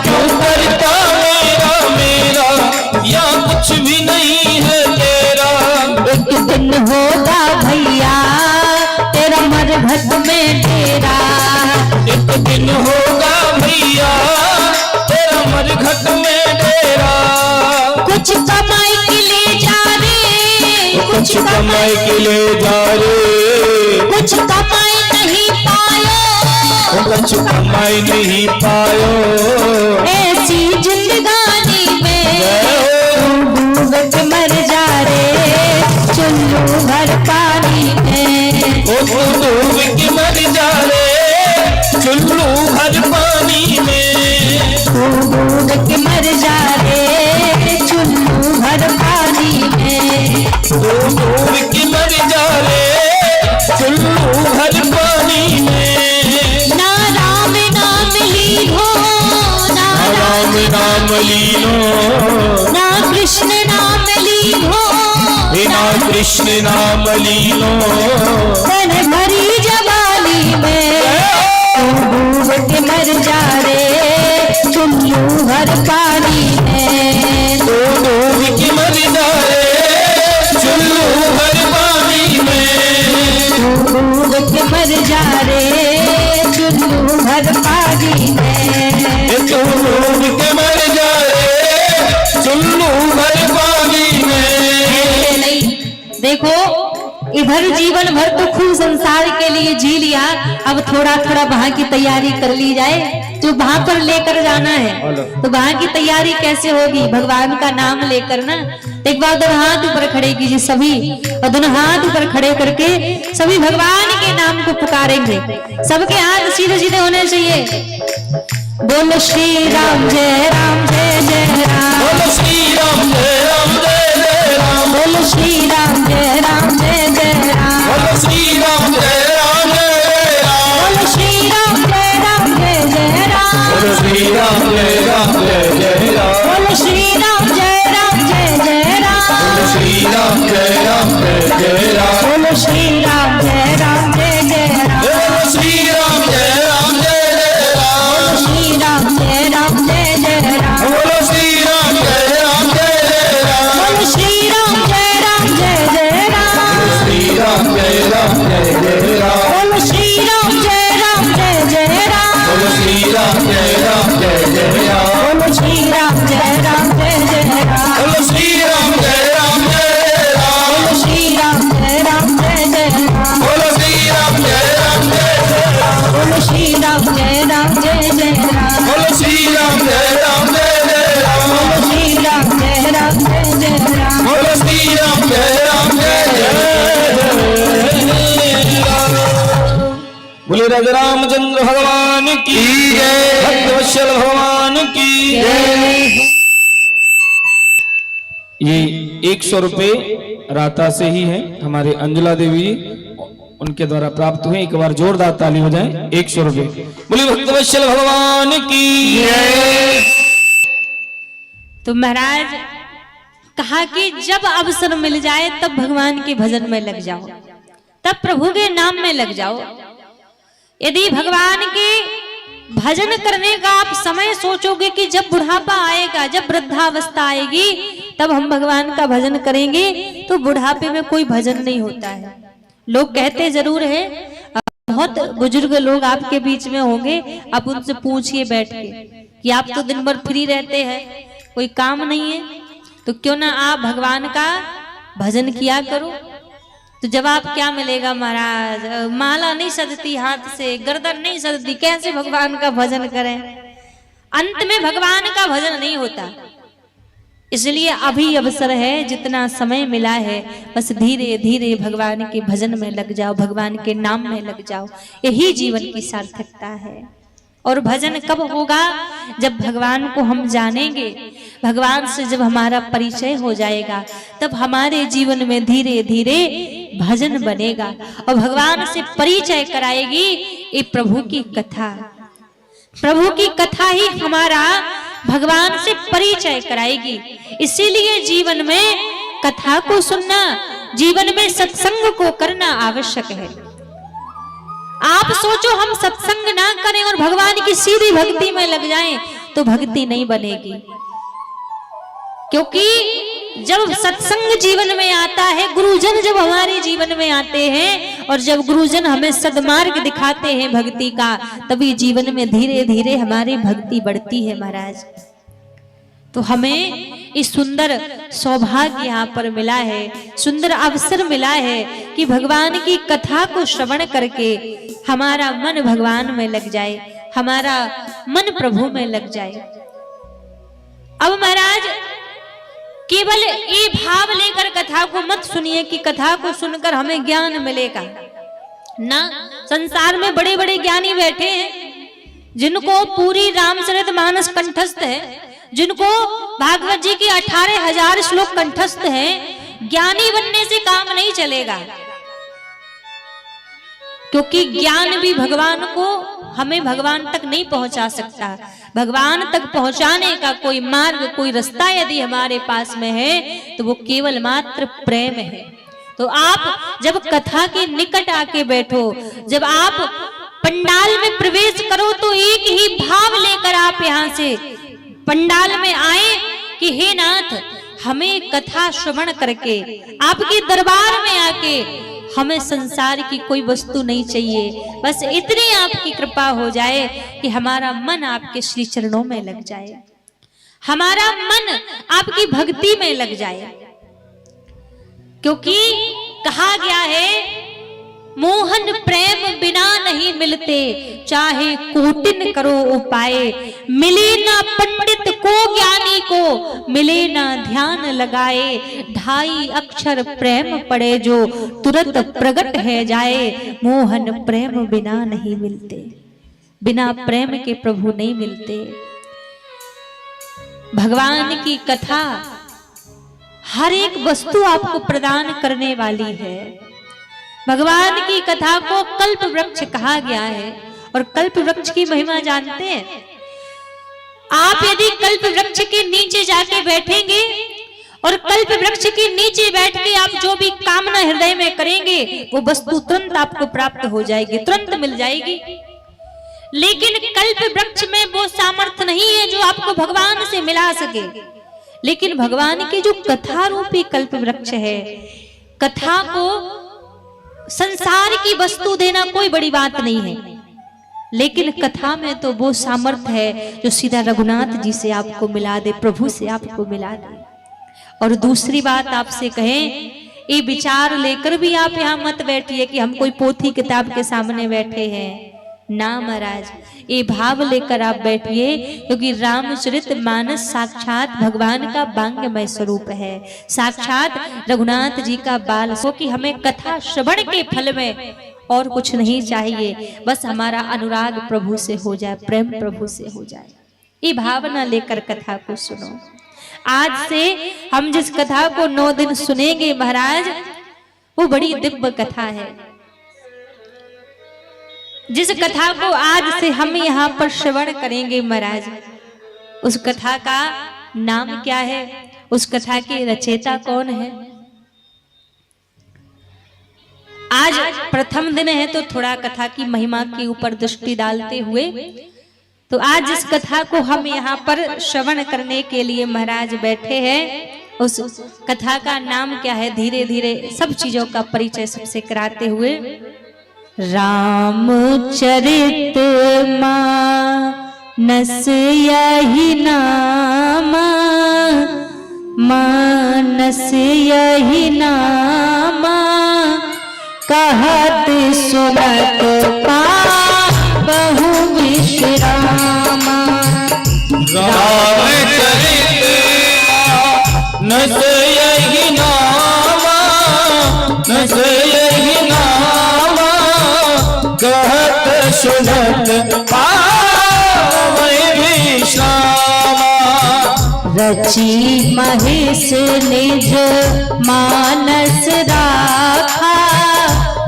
Speaker 6: क्यों करता मेरा मेरा या कुछ भी नहीं है तेरा।
Speaker 5: एक दिन होगा भैया तेरा मरघट में डेरा।
Speaker 6: एक दिन होगा भैया तेरा मरघट में डेरा।
Speaker 5: कुछ कमाई के लिए जा रे,
Speaker 6: कुछ कमाई के लिए जा रे,
Speaker 5: कुछ कमाई नहीं पायो,
Speaker 6: कुछ कमाई नहीं पायो।
Speaker 5: ऐसी जिंदगानी में डूब के मर जा रे, चुल्लू भर पानी में।
Speaker 6: ओ डूब के मर जा रे, चुल्लू भर पानी में।
Speaker 5: डूब के मर जा रे, चुल्लू भर पानी में।
Speaker 6: डूब के मर जा रे, चुल्लू भर पानी में।
Speaker 5: ना राम नाम लीनो, ना
Speaker 6: राम नाम लीनो,
Speaker 5: ना कृष्ण नाम लीनो,
Speaker 6: बिना कृष्ण नाम लीनो।
Speaker 5: तन भरी जवानी में डूब के मर जा रे, चुल्लू भर पानी में।
Speaker 6: डूब के मर जा रे, चुल्लू भर पानी में।
Speaker 5: डूब के मर जा रे, चुल्लू भर पानी में।
Speaker 6: डूब के मर जा रे, चुल्लू भर पानी में।
Speaker 5: नहीं, देखो इधर जीवन भर तो खूब संसार के लिए जी लिया, अब थोड़ा थोड़ा वहां की तैयारी कर ली जाए, जो वहां पर लेकर जाना है। तो वहां की तैयारी कैसे होगी? भगवान का नाम लेकर ना। एक बार दोनों हाथ ऊपर खड़े कीजिए सभी, और दोनों हाथ ऊपर खड़े करके सभी भगवान के नाम को पुकारेंगे। सबके हाथ सीधे सीधे होने चाहिए। बोलो श्री राम जय राम जय जय राम।
Speaker 6: बोलो श्री राम जय राम जय जय राम।
Speaker 5: बोलो श्री राम जय राम जय जय राम।
Speaker 6: बोलो श्री राम जय राम जय राम।
Speaker 5: बोलो श्री राम जय राम जय जय राम।
Speaker 6: बोलो श्री राम जय राम जय जय राम।
Speaker 5: बोलो श्री राम जय राम जय जय राम।
Speaker 6: बोलो श्री राम जय राम जय जय राम।
Speaker 5: बोलो श्री राम जय राम जय जय राम।
Speaker 6: बोलो श्री राम जय राम जय जय राम।
Speaker 5: बोलो श्री राम जय राम जय जय राम।
Speaker 6: बोलो श्री राम जय राम जय जय राम।
Speaker 5: बोलो श्री राम जय राम जय जय राम।
Speaker 6: श्री राम जय राम जय जय राम।
Speaker 5: बोलो श्री राम जय राम जय जय राम।
Speaker 6: बोलो श्री राम जय राम जय जय राम।
Speaker 5: बोलो श्री राम जय राम जय
Speaker 2: श्री रघु रामचंद्र भगवान की जय, भक्तवत्सल भगवान की जय। ये 100 रुपए राता से ही है, हमारे अंजुला देवी जी उनके द्वारा प्राप्त हुए। एक बार जोरदार ताली हो जाए। 100 रुपए। बोले भक्तवत्सल भगवान की जय।
Speaker 5: तो महाराज कहा कि जब अवसर मिल जाए तब भगवान के भजन में लग जाओ, तब प्रभु के नाम में लग जाओ। यदि भगवान के भजन करने का आप समय सोचोगे कि जब बुढ़ापा आएगा, जब वृद्धावस्था आएगी तब हम भगवान का भजन करेंगे, तो बुढ़ापे में कोई भजन नहीं होता है। लोग कहते जरूर है, बहुत बुजुर्ग लोग आपके बीच में होंगे, आप उनसे पूछिए बैठ के कि आप तो दिन भर फ्री रहते हैं, कोई काम नहीं है, तो क्यों ना आप भगवान का भजन किया करो। तो जवाब क्या मिलेगा महाराज, माला नहीं सजती हाथ से, गर्दन नहीं सजती, कैसे भगवान का भजन करें। अंत में भगवान का भजन नहीं होता। इसलिए अभी अवसर है, जितना समय मिला है बस धीरे धीरे भगवान के भजन में लग जाओ, भगवान के नाम में लग जाओ। यही जीवन की सार्थकता है। और भजन कब होगा, जब भगवान को हम जानेंगे, भगवान से जब हमारा परिचय हो जाएगा, तब हमारे जीवन में धीरे धीरे भजन बनेगा। और भगवान से परिचय कराएगी ये प्रभु की कथा। प्रभु की कथा ही हमारा भगवान से परिचय कराएगी। इसीलिए जीवन में कथा को सुनना, जीवन में सत्संग को करना आवश्यक है। आप सोचो हम सत्संग ना करें और भगवान की सीधी भक्ति में लग जाएं तो भक्ति नहीं बनेगी। क्योंकि जब सत्संग जीवन में आता है, गुरुजन जब हमारे जीवन में आते हैं और जब गुरुजन हमें सद्मार्ग दिखाते हैं भक्ति का, तभी जीवन में धीरे धीरे हमारी भक्ति बढ़ती है महाराज। तो हमें इस सुंदर सौभाग्य यहाँ पर मिला है, सुंदर अवसर मिला है कि भगवान की कथा को श्रवण करके हमारा मन भगवान में लग जाए, हमारा मन प्रभु में लग जाए। अब महाराज केवल ये भाव लेकर कथा को मत सुनिए कि कथा को सुनकर हमें ज्ञान मिलेगा ना। संसार में बड़े बड़े ज्ञानी बैठे हैं, जिनको पूरी रामचरितमानस कंठस्थ है, जिनको भागवत जी की 18,000 श्लोक कंठस्थ हैं। ज्ञानी बनने से काम नहीं चलेगा, क्योंकि ज्ञान भी भगवान को, हमें भगवान तक नहीं पहुंचा सकता। भगवान तक पहुंचाने का कोई मार्ग, कोई रास्ता यदि हमारे पास में है तो वो केवल मात्र प्रेम है। तो आप जब कथा के निकट आके बैठो, जब आप पंडाल में प्रवेश करो, तो एक ही भाव लेकर आप यहाँ से पंडाल में आए कि हे नाथ, हमें कथा श्रवण करके आपके दरबार में आके हमें संसार की कोई वस्तु नहीं चाहिए, बस इतनी आपकी कृपा हो जाए कि हमारा मन आपके श्री चरणों में लग जाए, हमारा मन आपकी भक्ति में लग जाए। क्योंकि कहा गया है, मोहन प्रेम बिना नहीं मिलते, चाहे कोटिन करो उपाय, मिले ना पंडित को ज्ञानी को, मिले ना ध्यान लगाए, 2.5 अक्षर प्रेम पड़े जो तुरंत प्रकट है जाए, मोहन प्रेम बिना नहीं मिलते। बिना प्रेम के प्रभु नहीं मिलते। भगवान की कथा हर एक वस्तु आपको प्रदान करने वाली है। भगवान की कथा को कल्प वृक्ष कहा गया है, और कल्प वृक्ष की महिमा जानते हैं आप। यदि कल्प वृक्ष के नीचे जाके बैठेंगे और कल्प वृक्ष के नीचे बैठ के आप जो भी कामना हृदय में करेंगे, वो वस्तु तुरंत आपको प्राप्त हो जाएगी, तुरंत मिल जाएगी। लेकिन कल्प वृक्ष में वो सामर्थ्य नहीं है जो आपको भगवान से मिला सके। लेकिन भगवान की जो कथा रूपी कल्प वृक्ष है, कथा को संसार की वस्तु देना कोई बड़ी बात नहीं है, लेकिन कथा में तो वो सामर्थ्य है जो सीधा रघुनाथ जी से आपको मिला दे, प्रभु से आपको मिला दे। और दूसरी बात आपसे कहें, ये विचार लेकर भी आप यहाँ मत बैठिए कि हम कोई पोथी किताब के सामने बैठे हैं। ना महाराज, ये भाव लेकर आप बैठिए, क्योंकि रामचरितमानस साक्षात भगवान का वांग्मय स्वरूप है, साक्षात रघुनाथ जी का बाल। कि हमें कथा श्रवण के फल में और कुछ नहीं चाहिए, बस हमारा अनुराग प्रभु से हो जाए, प्रेम प्रभु से हो जाए। ये भावना लेकर कथा को सुनो। आज से हम जिस कथा को 9 दिन सुनेंगे महाराज, वो बड़ी दिव्य कथा है। जिस कथा को आज से हम यहाँ पर श्रवण करेंगे महाराज, उस कथा का नाम क्या है, उस कथा के रचयिता कौन है। आज प्रथम दिन है तो थोड़ा कथा की महिमा के ऊपर दृष्टि डालते हुए, तो आज जिस कथा को हम यहाँ पर श्रवण करने के लिए महाराज बैठे हैं, उस कथा का नाम क्या है, धीरे धीरे सब चीजों का परिचय सबसे कराते हुए। रामचरित मानस यही नामा, मानस यही नामा, कहत सुनत पाबहु विश्रामा।
Speaker 6: रामचरित मानस यही नामा, नस यही नामा, कहत सुनत पाबहु विश्रामा।
Speaker 5: रची महेश निज मानस राखा,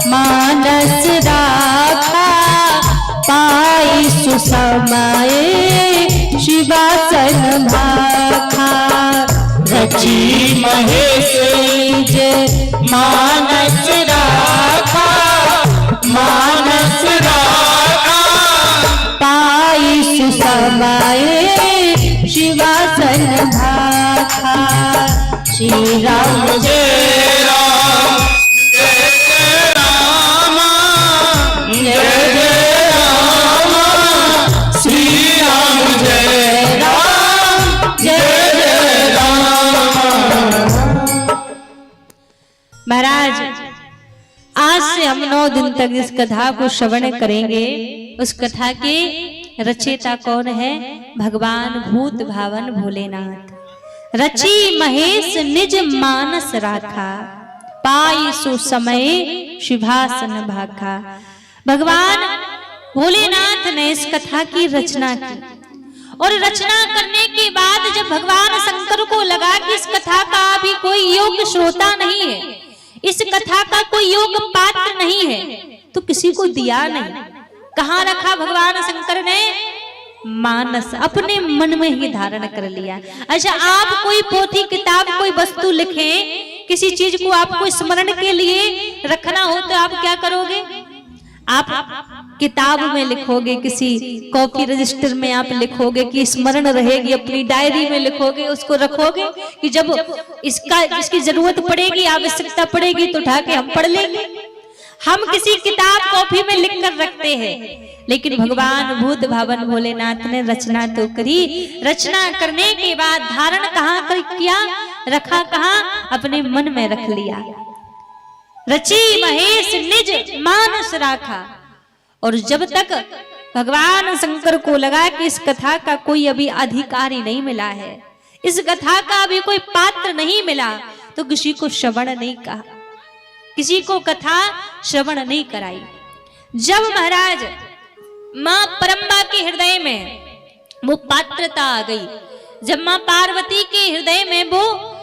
Speaker 5: मानस राखा, पाई सुसमय शिवासन भाखा।
Speaker 6: रची महेश निज मानस राखा, मानस राखा,
Speaker 5: पाई सुसमय शिवासन भाखा। श्री राम
Speaker 6: जय राम, जय जय राम, जय जय राम, श्री राम जय राम, जय जय राम।
Speaker 5: महाराज, आज से हम 9 दिन तक इस कथा को श्रवण करेंगे। उस कथा के रचयिता कौन है, भगवान भूत भावन भोलेनाथ। रची महेश निज मानस राखा, पाई सुसमय शिवासन भाखा। भगवान भोलेनाथ ने इस कथा की रचना की, और रचना करने के बाद जब भगवान शंकर को लगा कि इस कथा का अभी कोई योग्य श्रोता नहीं है, इस कथा का कोई योग्य पात्र नहीं है, तो किसी को दिया नहीं। कहाँ रखा भगवान शंकर ने, मानस, अपने मन में ही धारण कर लिया। अच्छा, आप कोई पोथी किताब कोई वस्तु लिखे, किसी चीज को आपको स्मरण के लिए रखना हो तो आप क्या करोगे, आप किताब में लिखोगे, किसी कॉपी रजिस्टर में आप लिखोगे कि स्मरण रहेगी, अपनी डायरी में लिखोगे, उसको रखोगे कि जब इसकी जरूरत पड़ेगी, आवश्यकता पड़ेगी तो उठा के हम पढ़ लेंगे। हम किसी किताब कॉपी में लिख कर रखते हैं, लेकिन भगवान भूत भावन भोलेनाथ ने रचना तो करी, रचना करने के बाद धारण कहाँ कर किया, रखा कहाँ, अपने मन में रख लिया। रची महेश निज मानस राखा। और जब तक भगवान शंकर को लगा कि इस कथा का कोई अभी अधिकारी नहीं मिला है, इस कथा का अभी कोई पात्र नहीं मिला, तो किसी को श्रवण नहीं कहा, किसी को कथा श्रवण नहीं कराई। जब महाराज मां परम्बा के हृदय में वो पात्रता आ गई, जब मां पार्वती के हृदय में वो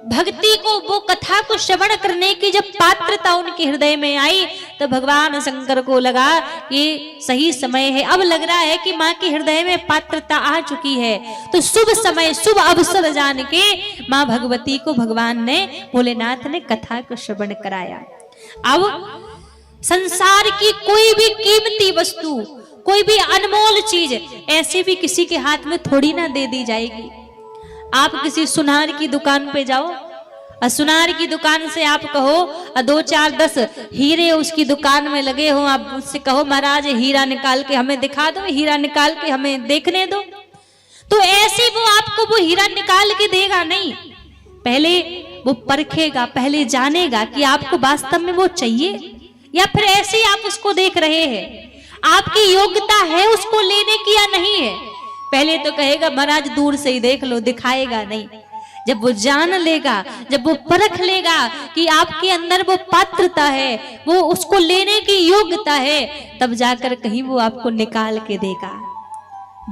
Speaker 5: भक्ति को, वो कथा को श्रवण करने की जब पात्रता उनके हृदय में आई, तो भगवान शंकर को लगा ये सही समय है। अब लग रहा है कि मां के हृदय में पात्रता आ चुकी है, तो शुभ समय, शुभ अवसर जान के मां भगवती को भगवान ने, भोलेनाथ ने कथा को श्रवण कराया। अब संसार की कोई भी कीमती वस्तु, कोई भी अनमोल चीज ऐसे भी किसी के हाथ में थोड़ी ना दे दी जाएगी। आप किसी सुनार की दुकान पे जाओ, और सुनार की दुकान से आप कहो 2, 4, 10 हीरे उसकी दुकान में लगे हो, आप उससे कहो महाराज हीरा निकाल के हमें दिखा दो, हीरा निकाल के हमें देखने दो, तो ऐसे वो आपको वो हीरा निकाल के देगा नहीं। पहले वो परखेगा, पहले जानेगा कि आपको वास्तव में वो चाहिए या फिर ऐसे ही आप उसको देख रहे हैं, आपकी योग्यता है उसको लेने की या नहीं है। पहले तो कहेगा महाराज दूर से ही देख लो, दिखाएगा नहीं। जब वो जान लेगा, जब वो परख लेगा कि आपके अंदर वो पात्रता है, वो उसको लेने की योग्यता है, तब जाकर कहीं वो आपको निकाल के देगा।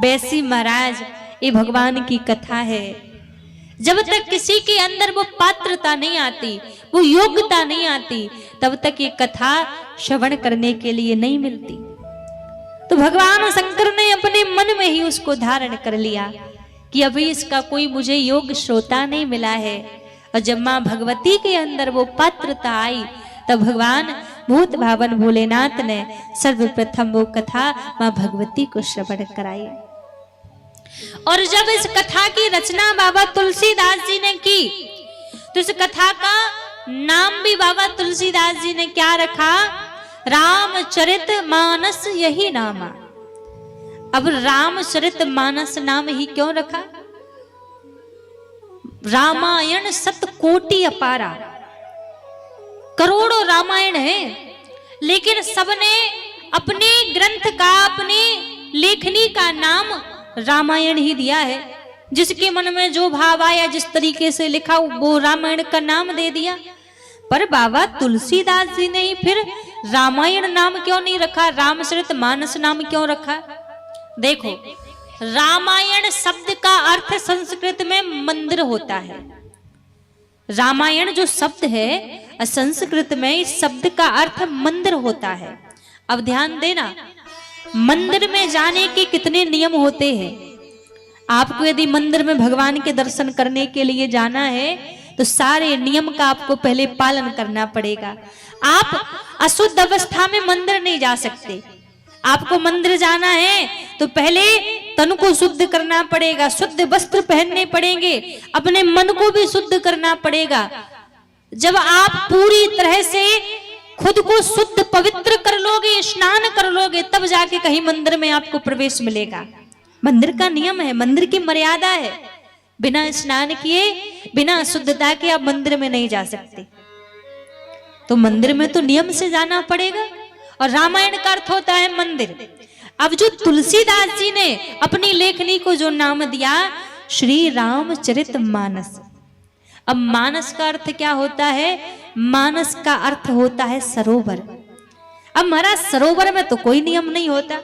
Speaker 5: वैसी महाराज ये भगवान की कथा है। जब तक किसी के अंदर वो पात्रता नहीं आती, वो योग्यता नहीं आती, तब तक ये कथा श्रवण करने के लिए नहीं मिलती। तो भगवान शंकर ने अपने मन में ही उसको धारण कर लिया कि अभी इसका कोई मुझे योग्य श्रोता नहीं मिला है। और जब मां भगवती के अंदर वो पात्रता आई, तब भगवान भूत भावन भोलेनाथ ने सर्वप्रथम वो कथा मां भगवती को श्रवण कराई। और जब इस कथा की रचना बाबा तुलसीदास जी ने की, तो इस कथा का नाम भी बाबा तुलसीदास जी ने क्या रखा? रामचरित मानस यही नामा। अब रामचरित मानस नाम ही क्यों रखा? रामायण सत कोटि अपारा, करोड़ों रामायण है, लेकिन सबने अपने ग्रंथ का, अपने लेखनी का नाम रामायण ही दिया है। जिसके मन में जो भाव आया, जिस तरीके से लिखा, वो रामायण का नाम दे दिया। पर बाबा तुलसीदास जी ने ही फिर रामायण नाम क्यों नहीं रखा? रामचरित मानस नाम क्यों रखा? देखो, रामायण शब्द का अर्थ संस्कृत में मंदिर होता है। रामायण जो शब्द है संस्कृत में, इस शब्द का अर्थ मंदिर होता है। अब ध्यान देना, मंदिर में जाने के कितने नियम होते हैं। आपको यदि मंदिर में भगवान के दर्शन करने के लिए जाना है, तो सारे नियम का आपको पहले पालन करना पड़ेगा। आप अशुद्ध अवस्था में मंदिर नहीं जा सकते। आपको मंदिर जाना है तो पहले तन को शुद्ध करना पड़ेगा, शुद्ध वस्त्र पहनने पड़ेंगे, अपने मन को भी शुद्ध करना पड़ेगा। जब आप पूरी तरह से खुद को शुद्ध पवित्र कर लोगे, स्नान कर लोगे, तब जाके कहीं मंदिर में आपको प्रवेश मिलेगा। मंदिर का नियम है, मंदिर की मर्यादा है। बिना स्नान किए, बिना शुद्धता के आप मंदिर में नहीं जा सकते। तो मंदिर में तो नियम से जाना पड़ेगा। और रामायण का अर्थ होता है मंदिर। अब जो तुलसीदास जी ने अपनी लेखनी को जो नाम दिया श्री रामचरित मानस। अब मानस का अर्थ क्या होता है? मानस का अर्थ होता है सरोवर। अब महाराज सरोवर में तो कोई नियम नहीं होता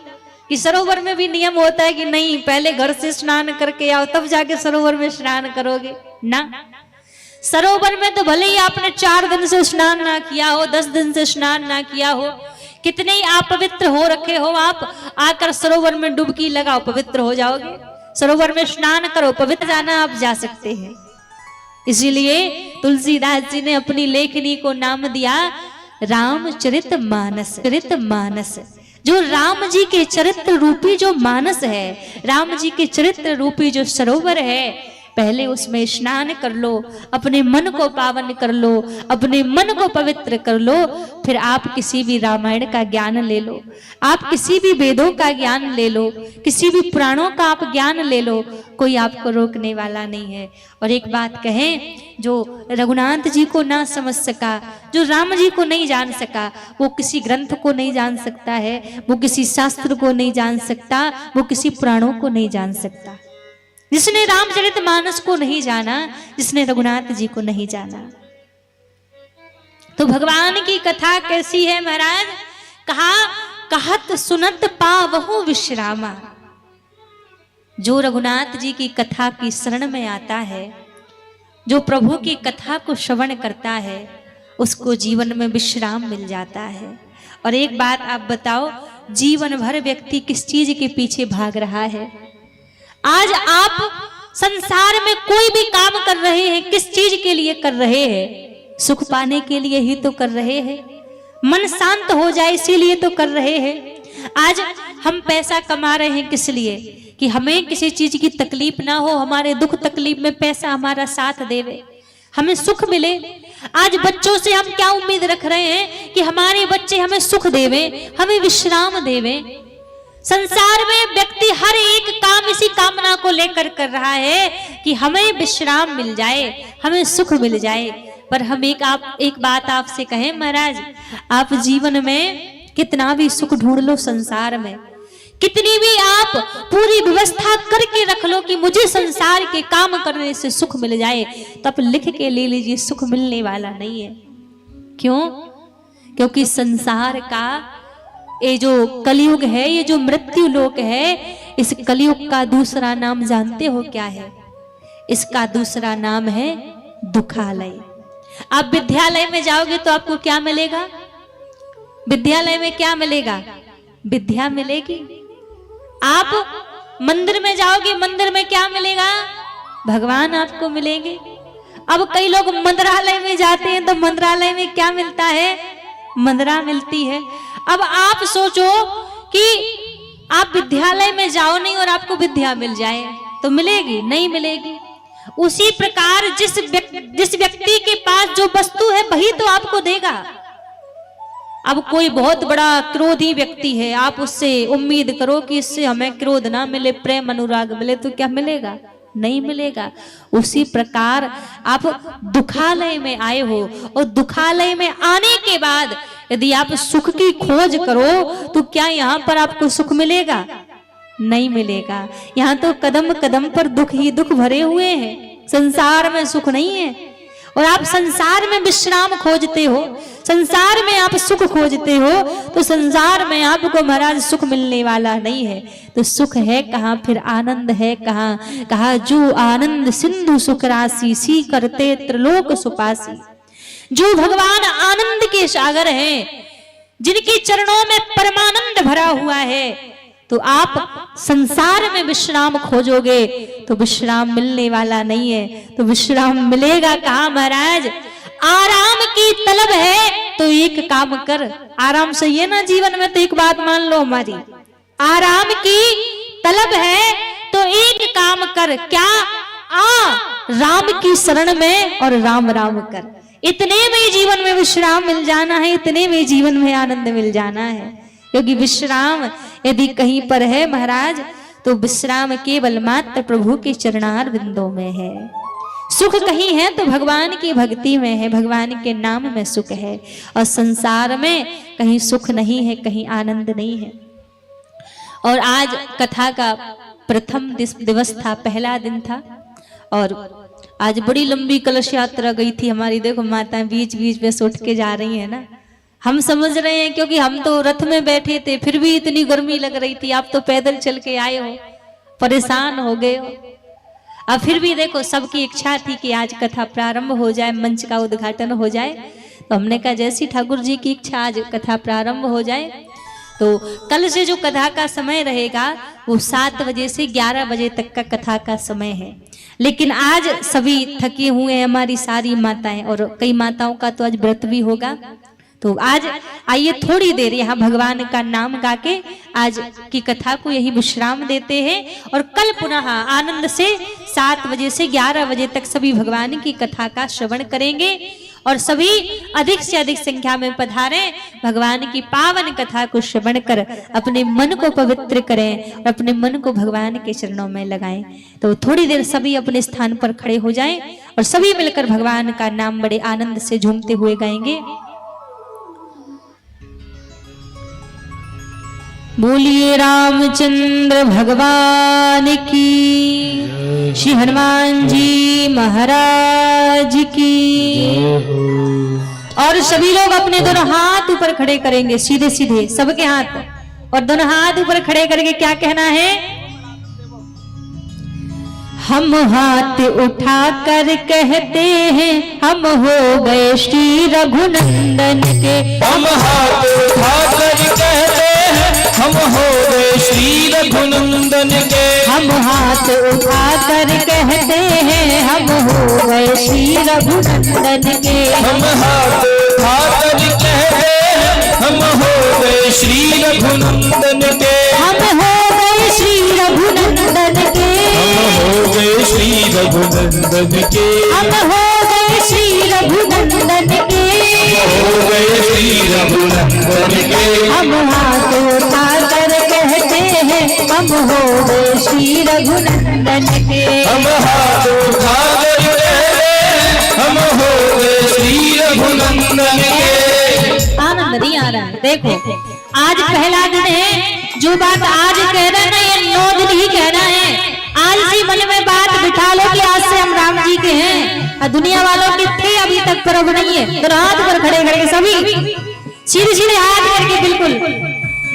Speaker 5: कि सरोवर में भी नियम होता है कि नहीं पहले घर से स्नान करके आओ तब जाके सरोवर में स्नान करोगे ना। सरोवर में तो भले ही आपने 4 दिन से स्नान ना किया हो, 10 दिन से स्नान ना किया हो, कितने ही आप पवित्र हो रखे हो, आप आकर सरोवर में डुबकी लगाओ, पवित्र हो जाओगे। सरोवर में स्नान करो, पवित्र जाना आप जा सकते हैं। इसीलिए तुलसीदास जी ने अपनी लेखनी को नाम दिया रामचरित मानस। चरित मानस जो राम जी के चरित्र रूपी जो मानस है, राम जी के चरित्र रूपी जो सरोवर है, पहले उसमें स्नान कर लो, अपने मन को पावन कर लो, अपने मन को पवित्र कर लो, फिर आप किसी भी रामायण का ज्ञान ले लो, आप किसी भी वेदों का ज्ञान ले लो, किसी भी पुराणों का आप ज्ञान ले लो, कोई आपको रोकने वाला नहीं है। और एक बात कहें, जो रघुनाथ जी को ना समझ सका, जो राम जी को नहीं जान सका, वो किसी ग्रंथ को नहीं जान सकता है, वो किसी शास्त्र को नहीं जान सकता, वो किसी पुराणों को नहीं जान सकता। जिसने रामचरित मानस को नहीं जाना, जिसने रघुनाथ जी को नहीं जाना। तो भगवान की कथा कैसी है महाराज? कहा कहत सुनत पावहु विश्रामा। जो रघुनाथ जी की कथा की शरण में आता है, जो प्रभु की कथा को श्रवण करता है, उसको जीवन में विश्राम मिल जाता है। और एक बात आप बताओ, जीवन भर व्यक्ति किस चीज के पीछे भाग रहा है? आज आप संसार में कोई भी काम कर रहे हैं, किस चीज के लिए कर रहे हैं? सुख पाने के लिए ही तो कर रहे हैं, मन शांत हो जाए इसीलिए तो कर रहे हैं। आज हम पैसा कमा रहे हैं किस लिए? कि हमें किसी चीज की तकलीफ ना हो, हमारे दुख तकलीफ में पैसा हमारा साथ देवे, हमें सुख मिले। आज बच्चों से हम क्या उम्मीद रख रहे हैं? कि हमारे बच्चे हमें सुख देवे, हमें विश्राम देवे। संसार में व्यक्ति हर एक काम इसी कामना को लेकर कर रहा है कि हमें विश्राम मिल जाए, हमें सुख मिल जाए। पर हम एक बात आपसे कहें महाराज, आप जीवन में कितना भी सुख ढूंढ लो संसार में, कितनी भी आप पूरी व्यवस्था करके रख लो कि मुझे संसार के काम करने से सुख मिल जाए, तब लिख के ले लीजिए, सुख मिलने वाला नहीं है। क्यों? क्योंकि संसार का ये जो कलयुग है, ये जो मृत्यु लोक है, इस कलयुग का दूसरा नाम जानते हो क्या है? इसका दूसरा नाम है दुखालय। आप विद्यालय में जाओगे तो आपको क्या मिलेगा? विद्यालय में क्या मिलेगा? विद्या मिलेगी। आप मंदिर में जाओगे, मंदिर में क्या मिलेगा? भगवान आपको मिलेंगे। अब कई लोग मंदिरालय में जाते हैं तो मंदिरालय में क्या मिलता है? मंदिरा मिलती है। अब आप सोचो कि आप विद्यालय में जाओ नहीं और आपको विद्या मिल जाए तो मिलेगी? नहीं मिलेगी। उसी प्रकार जिस व्यक्ति के पास जो वस्तु है वही तो आपको देगा। अब कोई बहुत बड़ा क्रोधी व्यक्ति है, आप उससे उम्मीद करो कि इससे हमें क्रोध ना मिले, प्रेम अनुराग मिले, तो क्या मिलेगा? नहीं मिलेगा। उसी प्रकार आप दुखालय में आए हो और दुखालय में आने के बाद यदि आप सुख की खोज करो तो क्या यहाँ पर आपको सुख मिलेगा? नहीं मिलेगा। यहाँ तो कदम कदम पर दुख ही दुख भरे हुए हैं, संसार में सुख नहीं है। और आप संसार में विश्राम खोजते हो, संसार में आप सुख खोजते हो, तो संसार में आपको महाराज सुख मिलने वाला नहीं है। तो सुख है कहाँ, फिर आनंद है कहाँ? कहा जो आनंद सिंधु सुख राशि, सी करते त्रिलोक सुपासी। जो भगवान आनंद के सागर हैं, जिनके चरणों में परमानंद भरा हुआ है, तो आप संसार में विश्राम खोजोगे तो विश्राम मिलने वाला नहीं है। तो विश्राम मिलेगा कहाँ महाराज? आराम की तलब है तो एक काम कर, आराम चाहिए ना जीवन में, तो एक बात मान लो हमारी, आराम की तलब है तो एक काम कर, क्या? राम की शरण में और राम राम कर। इतने में जीवन में विश्राम मिल जाना है, इतने में जीवन में आनंद मिल जाना है। क्योंकि विश्राम यदि कहीं पर है महाराज, तो विश्राम केवल मात्र प्रभु के चरणार बिंदों में है। सुख कहीं है तो भगवान की भक्ति में है, भगवान के नाम में सुख है। और संसार में कहीं सुख नहीं है, कहीं आनंद नहीं है। और आज कथा का प्रथम दिवस था, पहला दिन था, और आज बड़ी लंबी कलश यात्रा गई थी हमारी। देखो माताएं बीच बीच में से उठ के जा रही है ना। हम समझ रहे हैं क्योंकि हम तो रथ में बैठे थे, फिर भी इतनी गर्मी लग रही थी। आप तो पैदल चल के आए हो, परेशान हो गए हो। अब फिर भी देखो सबकी इच्छा थी कि आज कथा प्रारंभ हो जाए, मंच का उद्घाटन हो जाए। तो हमने कहा जैसी ठाकुर जी की इच्छा आज कथा प्रारंभ हो जाए। तो कल से जो कथा का समय रहेगा वो 7 बजे से 11 बजे तक का कथा का समय है। लेकिन आज सभी थके हुए हैं, हमारी सारी माताएं, और कई माताओं का तो आज व्रत भी होगा। तो आज आइए थोड़ी देर यहाँ भगवान का नाम गा के आज की कथा को यही विश्राम देते हैं। और कल पुनः आनंद से 7 बजे से 11 बजे तक सभी भगवान की कथा का श्रवण करेंगे। और सभी अधिक से अधिक संख्या में पधारें, भगवान की पावन कथा को श्रवण कर अपने मन को पवित्र करें और अपने मन को भगवान के चरणों में लगाएं। तो थोड़ी देर सभी अपने स्थान पर खड़े हो जाएं और सभी मिलकर भगवान का नाम बड़े आनंद से झूमते हुए गाएंगे। बोलिए रामचंद्र भगवान की, श्री हनुमान जी महाराज की। और सभी लोग अपने दोनों हाथ ऊपर खड़े करेंगे, सीधे सीधे सबके हाथ, और दोनों हाथ ऊपर खड़े करके क्या कहना है? हम हाथ उठा कर कहते हैं हम हो गए श्री रघुनंदन के।
Speaker 6: हम हाथ उठा कर कहते हैं हम हो गए श्री रघुनंदन के।
Speaker 5: हम हाथ उठा कर कहते हैं हम हो गए श्री रघुनंदन के।
Speaker 6: हम हाथ उठा कर कहते हैं हम हो गए श्री रघुनंदन के।
Speaker 5: हम हो गए श्री रघुनंदन के।
Speaker 6: हम हो गए श्री रघुनंदन के।
Speaker 5: हम हो गए श्री रघुनंदन के।
Speaker 6: हो गए श्री रघुनंदन के।
Speaker 5: हम हाथ उठा कर कहते हैं हम हो गए श्री रघुनंदन के।
Speaker 6: हम हाथ उठा कर कहते हैं हम हो गए श्री रघुनंदन के।
Speaker 5: आनंद नहीं आ रहा है। देखो आज पहला दिन है जो बात आज कह रहे हैं ना ये 9 दिन ही कहना है। आज ही मन में बात बिठा लो कि आज से हम राम जी के हैं। और दुनिया वालों के थे अभी तक पर्व नहीं है तो हाथ पर खड़े खड़े सभी सीधे सीधे हाथ करके बिल्कुल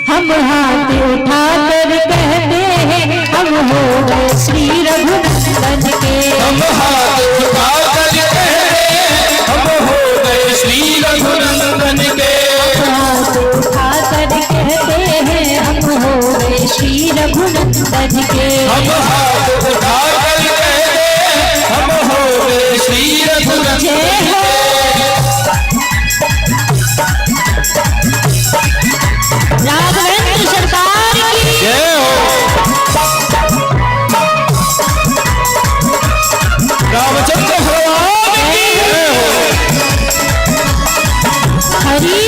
Speaker 5: हम हाथ उठा कर कहते हैं हम हो गए श्री रघुनंदन के।
Speaker 6: हम हाथ उठा कर कहते हैं हम हो गए श्री रघुनंदन के।
Speaker 5: हाथ उठा कर कहते हैं हम हो गए श्री रघुनंदन के।
Speaker 6: हम हाथ उठा कर कहते हैं हम हो गए श्री रघुनंदन के।
Speaker 5: राघवेंद्र सरकार की
Speaker 6: जय हो। रामचंद्र भगवान की जय हो।
Speaker 5: हरि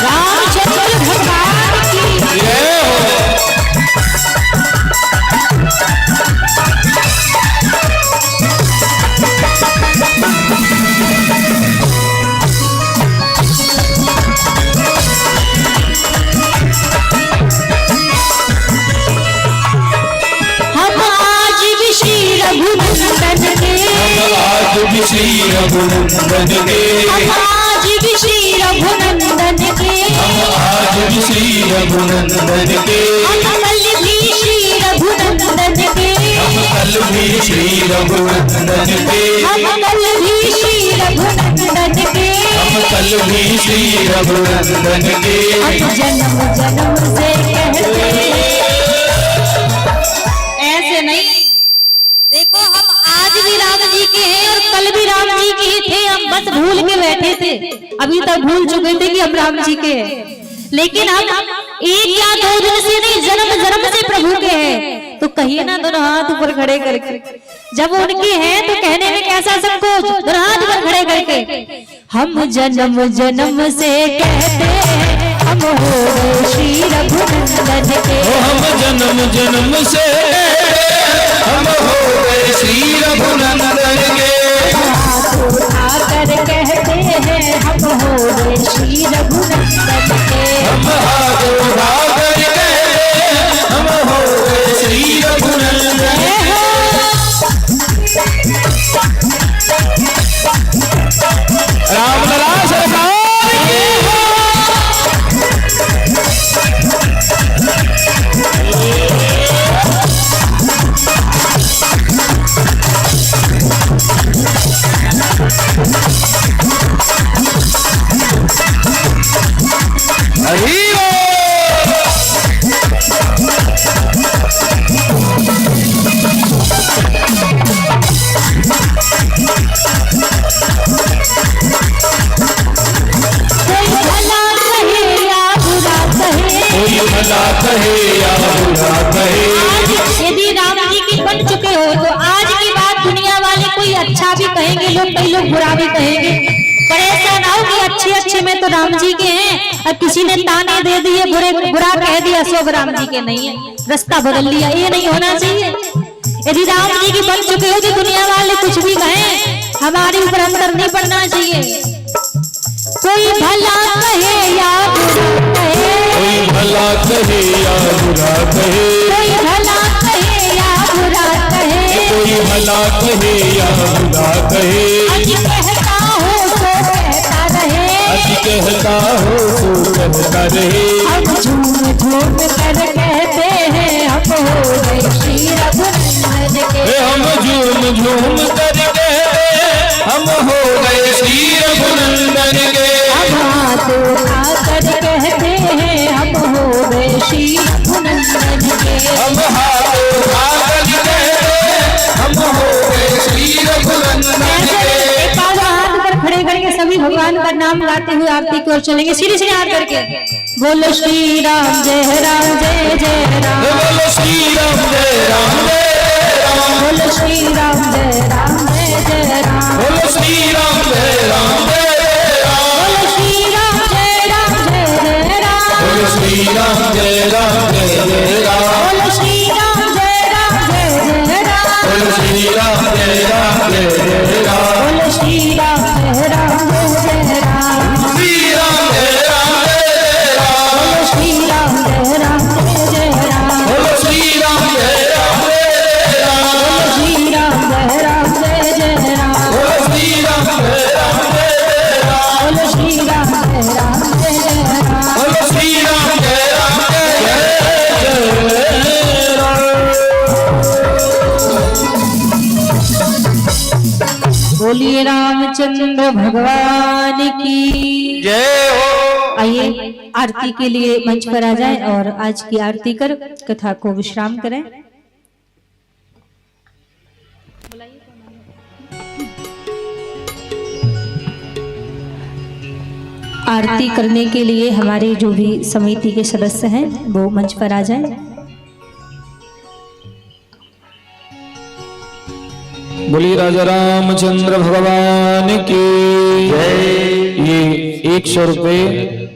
Speaker 5: रामचंद्र भगवान की
Speaker 6: जय हो।
Speaker 5: हम आज भी श्री रघुनंदन के।
Speaker 6: आज भी श्री रघुनंदन के।
Speaker 5: हम आज भी श्री रघुनंदन के।
Speaker 6: आज भी श्री रघुनंदन के।
Speaker 5: हम कल भी श्री रघुनंदन के।
Speaker 6: कल भी श्री रघुनंदन के।
Speaker 5: हम कल भी श्री रघुनंदन के।
Speaker 6: कल भी श्री रघुनंदन के।
Speaker 5: हम जन्म जन्म से कहते ऐसे नहीं। देखो हम आज भी राम जी के हैं और कल भी राम जी के ही थे। हम बस भूल के बैठे थे अभी तक भूल चुके थे कि हम राम जी के हैं। लेकिन हम 1 या 2 दिन से नहीं जन्म जन्म से प्रभु के हैं। तो कहिए ना दोनों हाथ ऊपर खड़े करके जब उनके हैं तो कहने में कैसा संकोच। दोनों हाथ ऊपर खड़े करके हम जन्म जन्म से कहते हैं हम हो गए श्री रघुनंदन के।
Speaker 6: हम जन्म जन्म से हम हो गए श्री रघुनंदन के।
Speaker 5: हाथ उठाकर कहते हैं हम हो गए श्री रघुनंदन के।
Speaker 6: हम हाथ उठा कर कहते हैं हम हो गए श्री रघुनंदन के। रामलला सरकार की हरि भला कहे या बुरा कहे।
Speaker 5: आज यदि राम जी की बन चुके हो तो आज की बात दुनिया वाले कोई अच्छा भी कहेंगे लोग कई लोग बुरा भी कहेंगे। पर ऐसा ना हो कि अच्छे अच्छे में तो राम जी के हैं और किसी ने ताने दे दिए बुरा कह दिया सब राम जी के नहीं है रास्ता बदल लिया। ये नहीं होना चाहिए। यदि राम जी की बन चुके हो तो दुनिया वाले कुछ भी कहें हमारे ऊपर अंतर नहीं पड़ना चाहिए। कोई भला कहे या बुरा कहे।
Speaker 6: कोई भला कहे या बुरा कहे।
Speaker 5: कोई भला कहे या बुरा कहे।
Speaker 6: कोई भला कहे या बुरा कहे।
Speaker 5: आज कहता हो तो कहता रहे।
Speaker 6: आज कहता हो तो कहता रहे।
Speaker 5: हम झूम झूम कर कहते हैं हम हो गए श्री रघुनंदन के।
Speaker 6: हम झूम झूम कर कहते हैं हम हो गए श्री रघुनंदन के।
Speaker 5: हम हाथ उठाकर कहते हैं हम हो गए श्री रघुनंदन के।
Speaker 6: हम हाथ उठा कर कहते हैं हम हो गए श्री रघुनंदन के।
Speaker 5: एक बार हाथ पर खड़े करके सभी भगवान का नाम गाते हुए आरती की ओर चलेंगे सीधे सीधे हाथ करके। बोलो श्री राम जय राम जय जय राम।
Speaker 6: बोलो श्री राम जय राम जय राम।
Speaker 5: बोलो श्री राम जय राम जय जय राम।
Speaker 6: बोलो श्री राम जय राम जय राम।
Speaker 5: बोलो श्री राम जय राम जय जय राम।
Speaker 6: बोलो श्री राम जय राम जय जय राम।
Speaker 5: बोलो श्री राम जय राम जय जय राम।
Speaker 6: जय राम जय जय राम
Speaker 5: बोलो श्री राम जय राम जय राम
Speaker 6: श्री राम जय राम जय राम
Speaker 5: बोलो श्री राम जय राम जय राम
Speaker 6: बोलो श्री राम जय राम जय राम
Speaker 5: बोलो श्री राम जय राम जय राम
Speaker 6: बोलो श्री राम जय राम जय राम
Speaker 5: बोलो श्री राम जय राम जय राम
Speaker 6: बोलो श्री राम जय राम जय जय
Speaker 5: बोलिए रामचंद्र भगवान की
Speaker 6: जय हो।
Speaker 5: आइए आरती के लिए मंच पर आ जाएं और आज की आरती कर कथा को विश्राम करें। आरती करने के लिए हमारे जो भी समिति के सदस्य हैं वो मंच पर आ जाएं।
Speaker 2: बोली राजा रामचंद्र भगवान की जय। ये 100 रुपए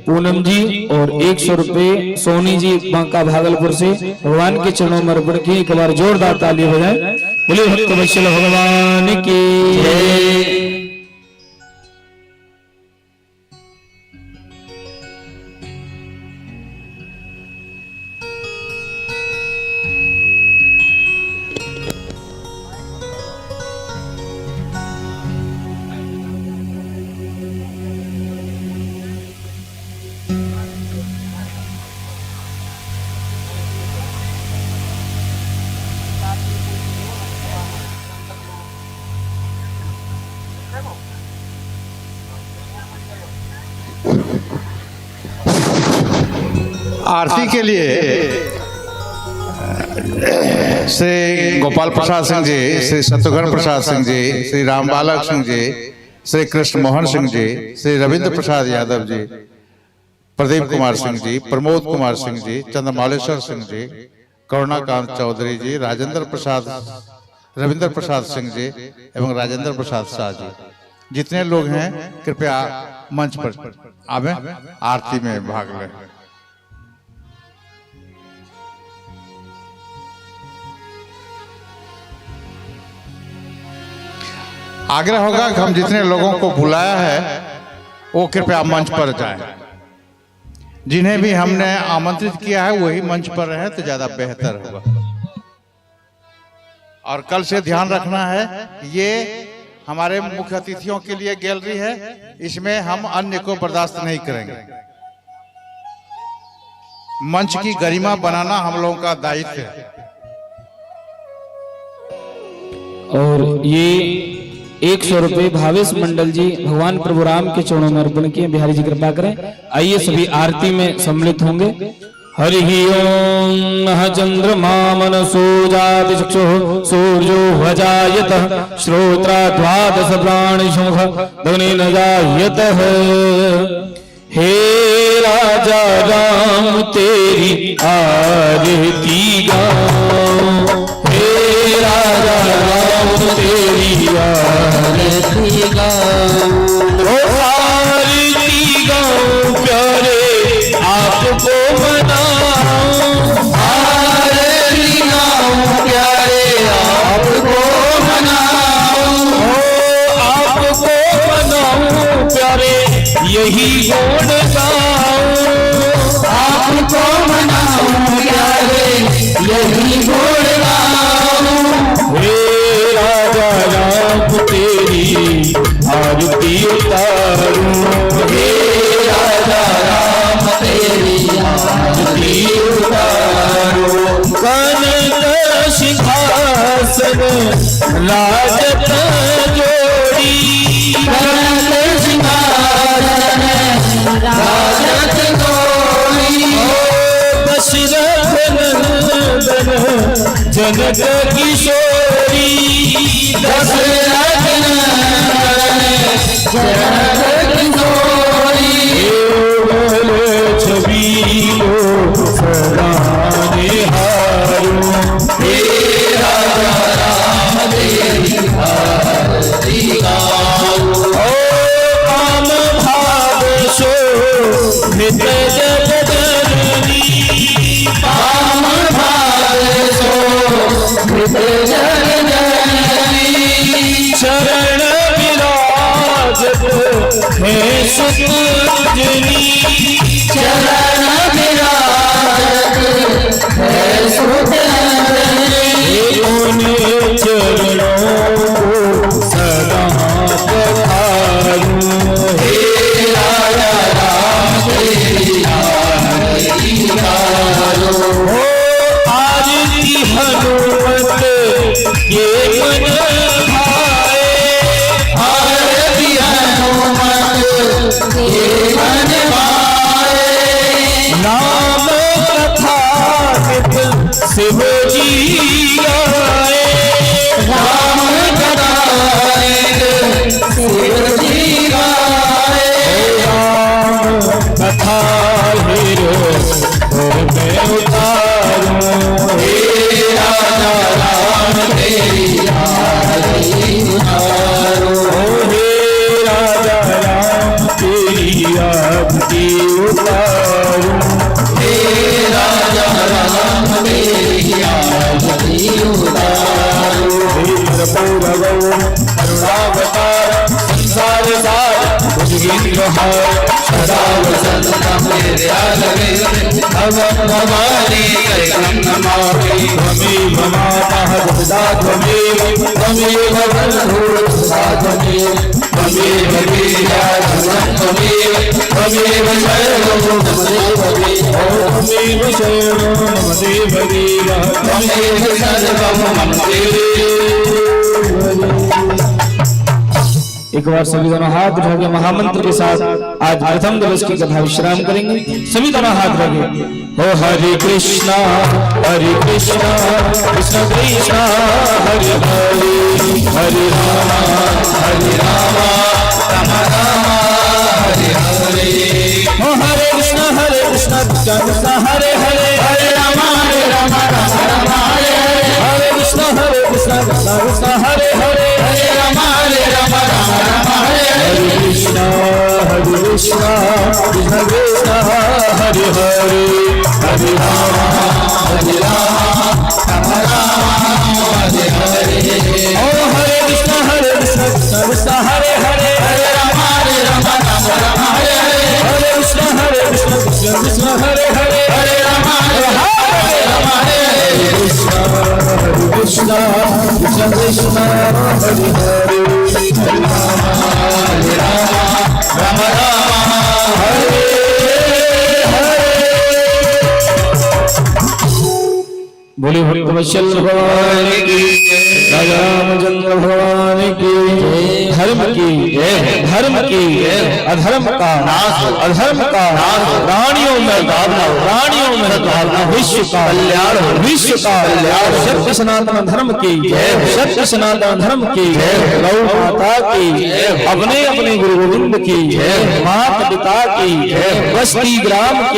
Speaker 2: पूनम जी और 100 रुपए सोनी जी बांका भागलपुर से भगवान के चरणों में अर्पण की। एक बार जोरदार ताली हो जाए। बोली भक्त वत्सल भगवान की जय।
Speaker 1: आरती के लिए श्री गोपाल प्रसाद सिंह जी, श्री शत्रुघ्न प्रसाद सिंह जी, श्री राम बालक सिंह जी, श्री कृष्ण मोहन सिंह जी, श्री रविंद्र प्रसाद यादव जी, प्रदीप कुमार सिंह जी, प्रमोद कुमार सिंह जी, चंद्रमालेश्वर सिंह जी, करुणाकांत चौधरी जी, राजेंद्र प्रसाद, रविंद्र प्रसाद सिंह जी एवं राजेंद्र प्रसाद शाह जी, जितने लोग हैं कृपया मंच पर आवे, आरती में भाग लें। आग्रह होगा कि हम जितने लोगों को बुलाया है वो कृपया मंच पर जाएं। जिन्हें भी हमने आमंत्रित किया है वही मंच पर रहे तो ज्यादा बेहतर होगा। और कल से ध्यान रखना है, ये हमारे मुख्य अतिथियों के लिए गैलरी है, इसमें हम अन्य को बर्दाश्त नहीं करेंगे। मंच की गरिमा बनाना हम लोगों का दायित्व है।
Speaker 2: और ये 100 रुपए भावेश मंडल जी भगवान प्रभु राम के चरणों में अर्पण किए। बिहारी जी कृपा करें। आइए सभी आरती में सम्मिलित होंगे। हरि ओम चंद्रमा मनसो जाति चक्षुः सूर्यो भजायतः श्रोत्रा द्वादश प्राणिशुः ध्वनिर्न जायतः। हे राजा राम तेरी आरती गाऊं, हे राजा राम तेरी आरती गाऊं, ओ आरती गाऊं प्यारे आपको मनाऊं, आरती गाऊं प्यारे आपको मनाऊं, ओ आपको मनाऊं प्यारे यही गुण गाऊं, आपको मनाऊं प्यारे यही गुण गाऊं। हे राजा राम तेरी आरती उतारूं, हे राजा राम तेरी आरती उतारूं। कनक सिंहासन राजत जोड़ी, कनक सिंहासन राजत जोड़ी, दशरथ नंदन जनक किशोरी, दशरथ नंदन जनक किशोरी। छबीलो सराने हारूं, हे राजा राम तेरी आरती गाऊं, ओ काम भाव शोभित जगदरनी, काम भाव शोभित जगदरनी।
Speaker 6: सुखजनी चरण विराजत है सुखनंदनी उन्हें चरणों को सदा पखारूं हे राजा राम तेरी आरती उतारो हो आरती हनुमत के मन भाए आरती हनुमत के मन भाए नाम कथा नित शिव जी गाए राम कथा नित शिव जी गाए राम कथा मैं उतारूं हे राजा राम तेरी आरती उतारो हे राजा राम तेरी आरती उतारूं हे राजा राम तेरी आरती उतारो हे प्रभु करुणावतार संसार सार भुजगेंद्रहार सदा वसंत मेरे आलमे भवन भवानी करम नमामि त्वमेव माता पिता त्वमेव बन्धुः सदा त्वमेव वीर्या धनं त्वमेव शरणं मम देव शरणं मम देव त्वमेव सर्वं मम देव।
Speaker 2: एक बार सभी दोनों हाथ उठा के महामंत्र के साथ आज प्रथम दिवस की कथा विश्राम करेंगे। सभी दोनों हाथ रखें।
Speaker 6: ओ हरे कृष्णा कृष्ण कृष्ण हरे हरे हरे रामा राम राम हरे हरे ओ हरे कृष्ण कृष्ण कृष्ण हरे हरे हरे रामा राम राम हरे हरे हरे कृष्ण कृष्ण कृष्ण हरे हरे हरे रामा राम राम हरे हरे कृष्ण कृष्ण कृष्ण हरे हरे हरे राम राम हरे हरे ओ हरे कृष्ण कृष्ण कृष्ण हरे हरे हरे राम राम हरे हरे हरे कृष्ण कृष्ण कृष्ण हरे हरे हरे राम हरे हरे कृष्ण कृष्ण कृष्ण कृष्ण हरे हरे हरे राम हरे
Speaker 2: बोले भक्तवत्सल भगवान की राजा रामचंद्र भगवान की धर्म की अधर्म का अधर्म का रानियों में विश्व का कल्याण सत्य सनातन धर्म की सत्य सनातन धर्म की गौ माता की अपने अपने गुरु गोविंद की माता पिता की बस्ती ग्राम की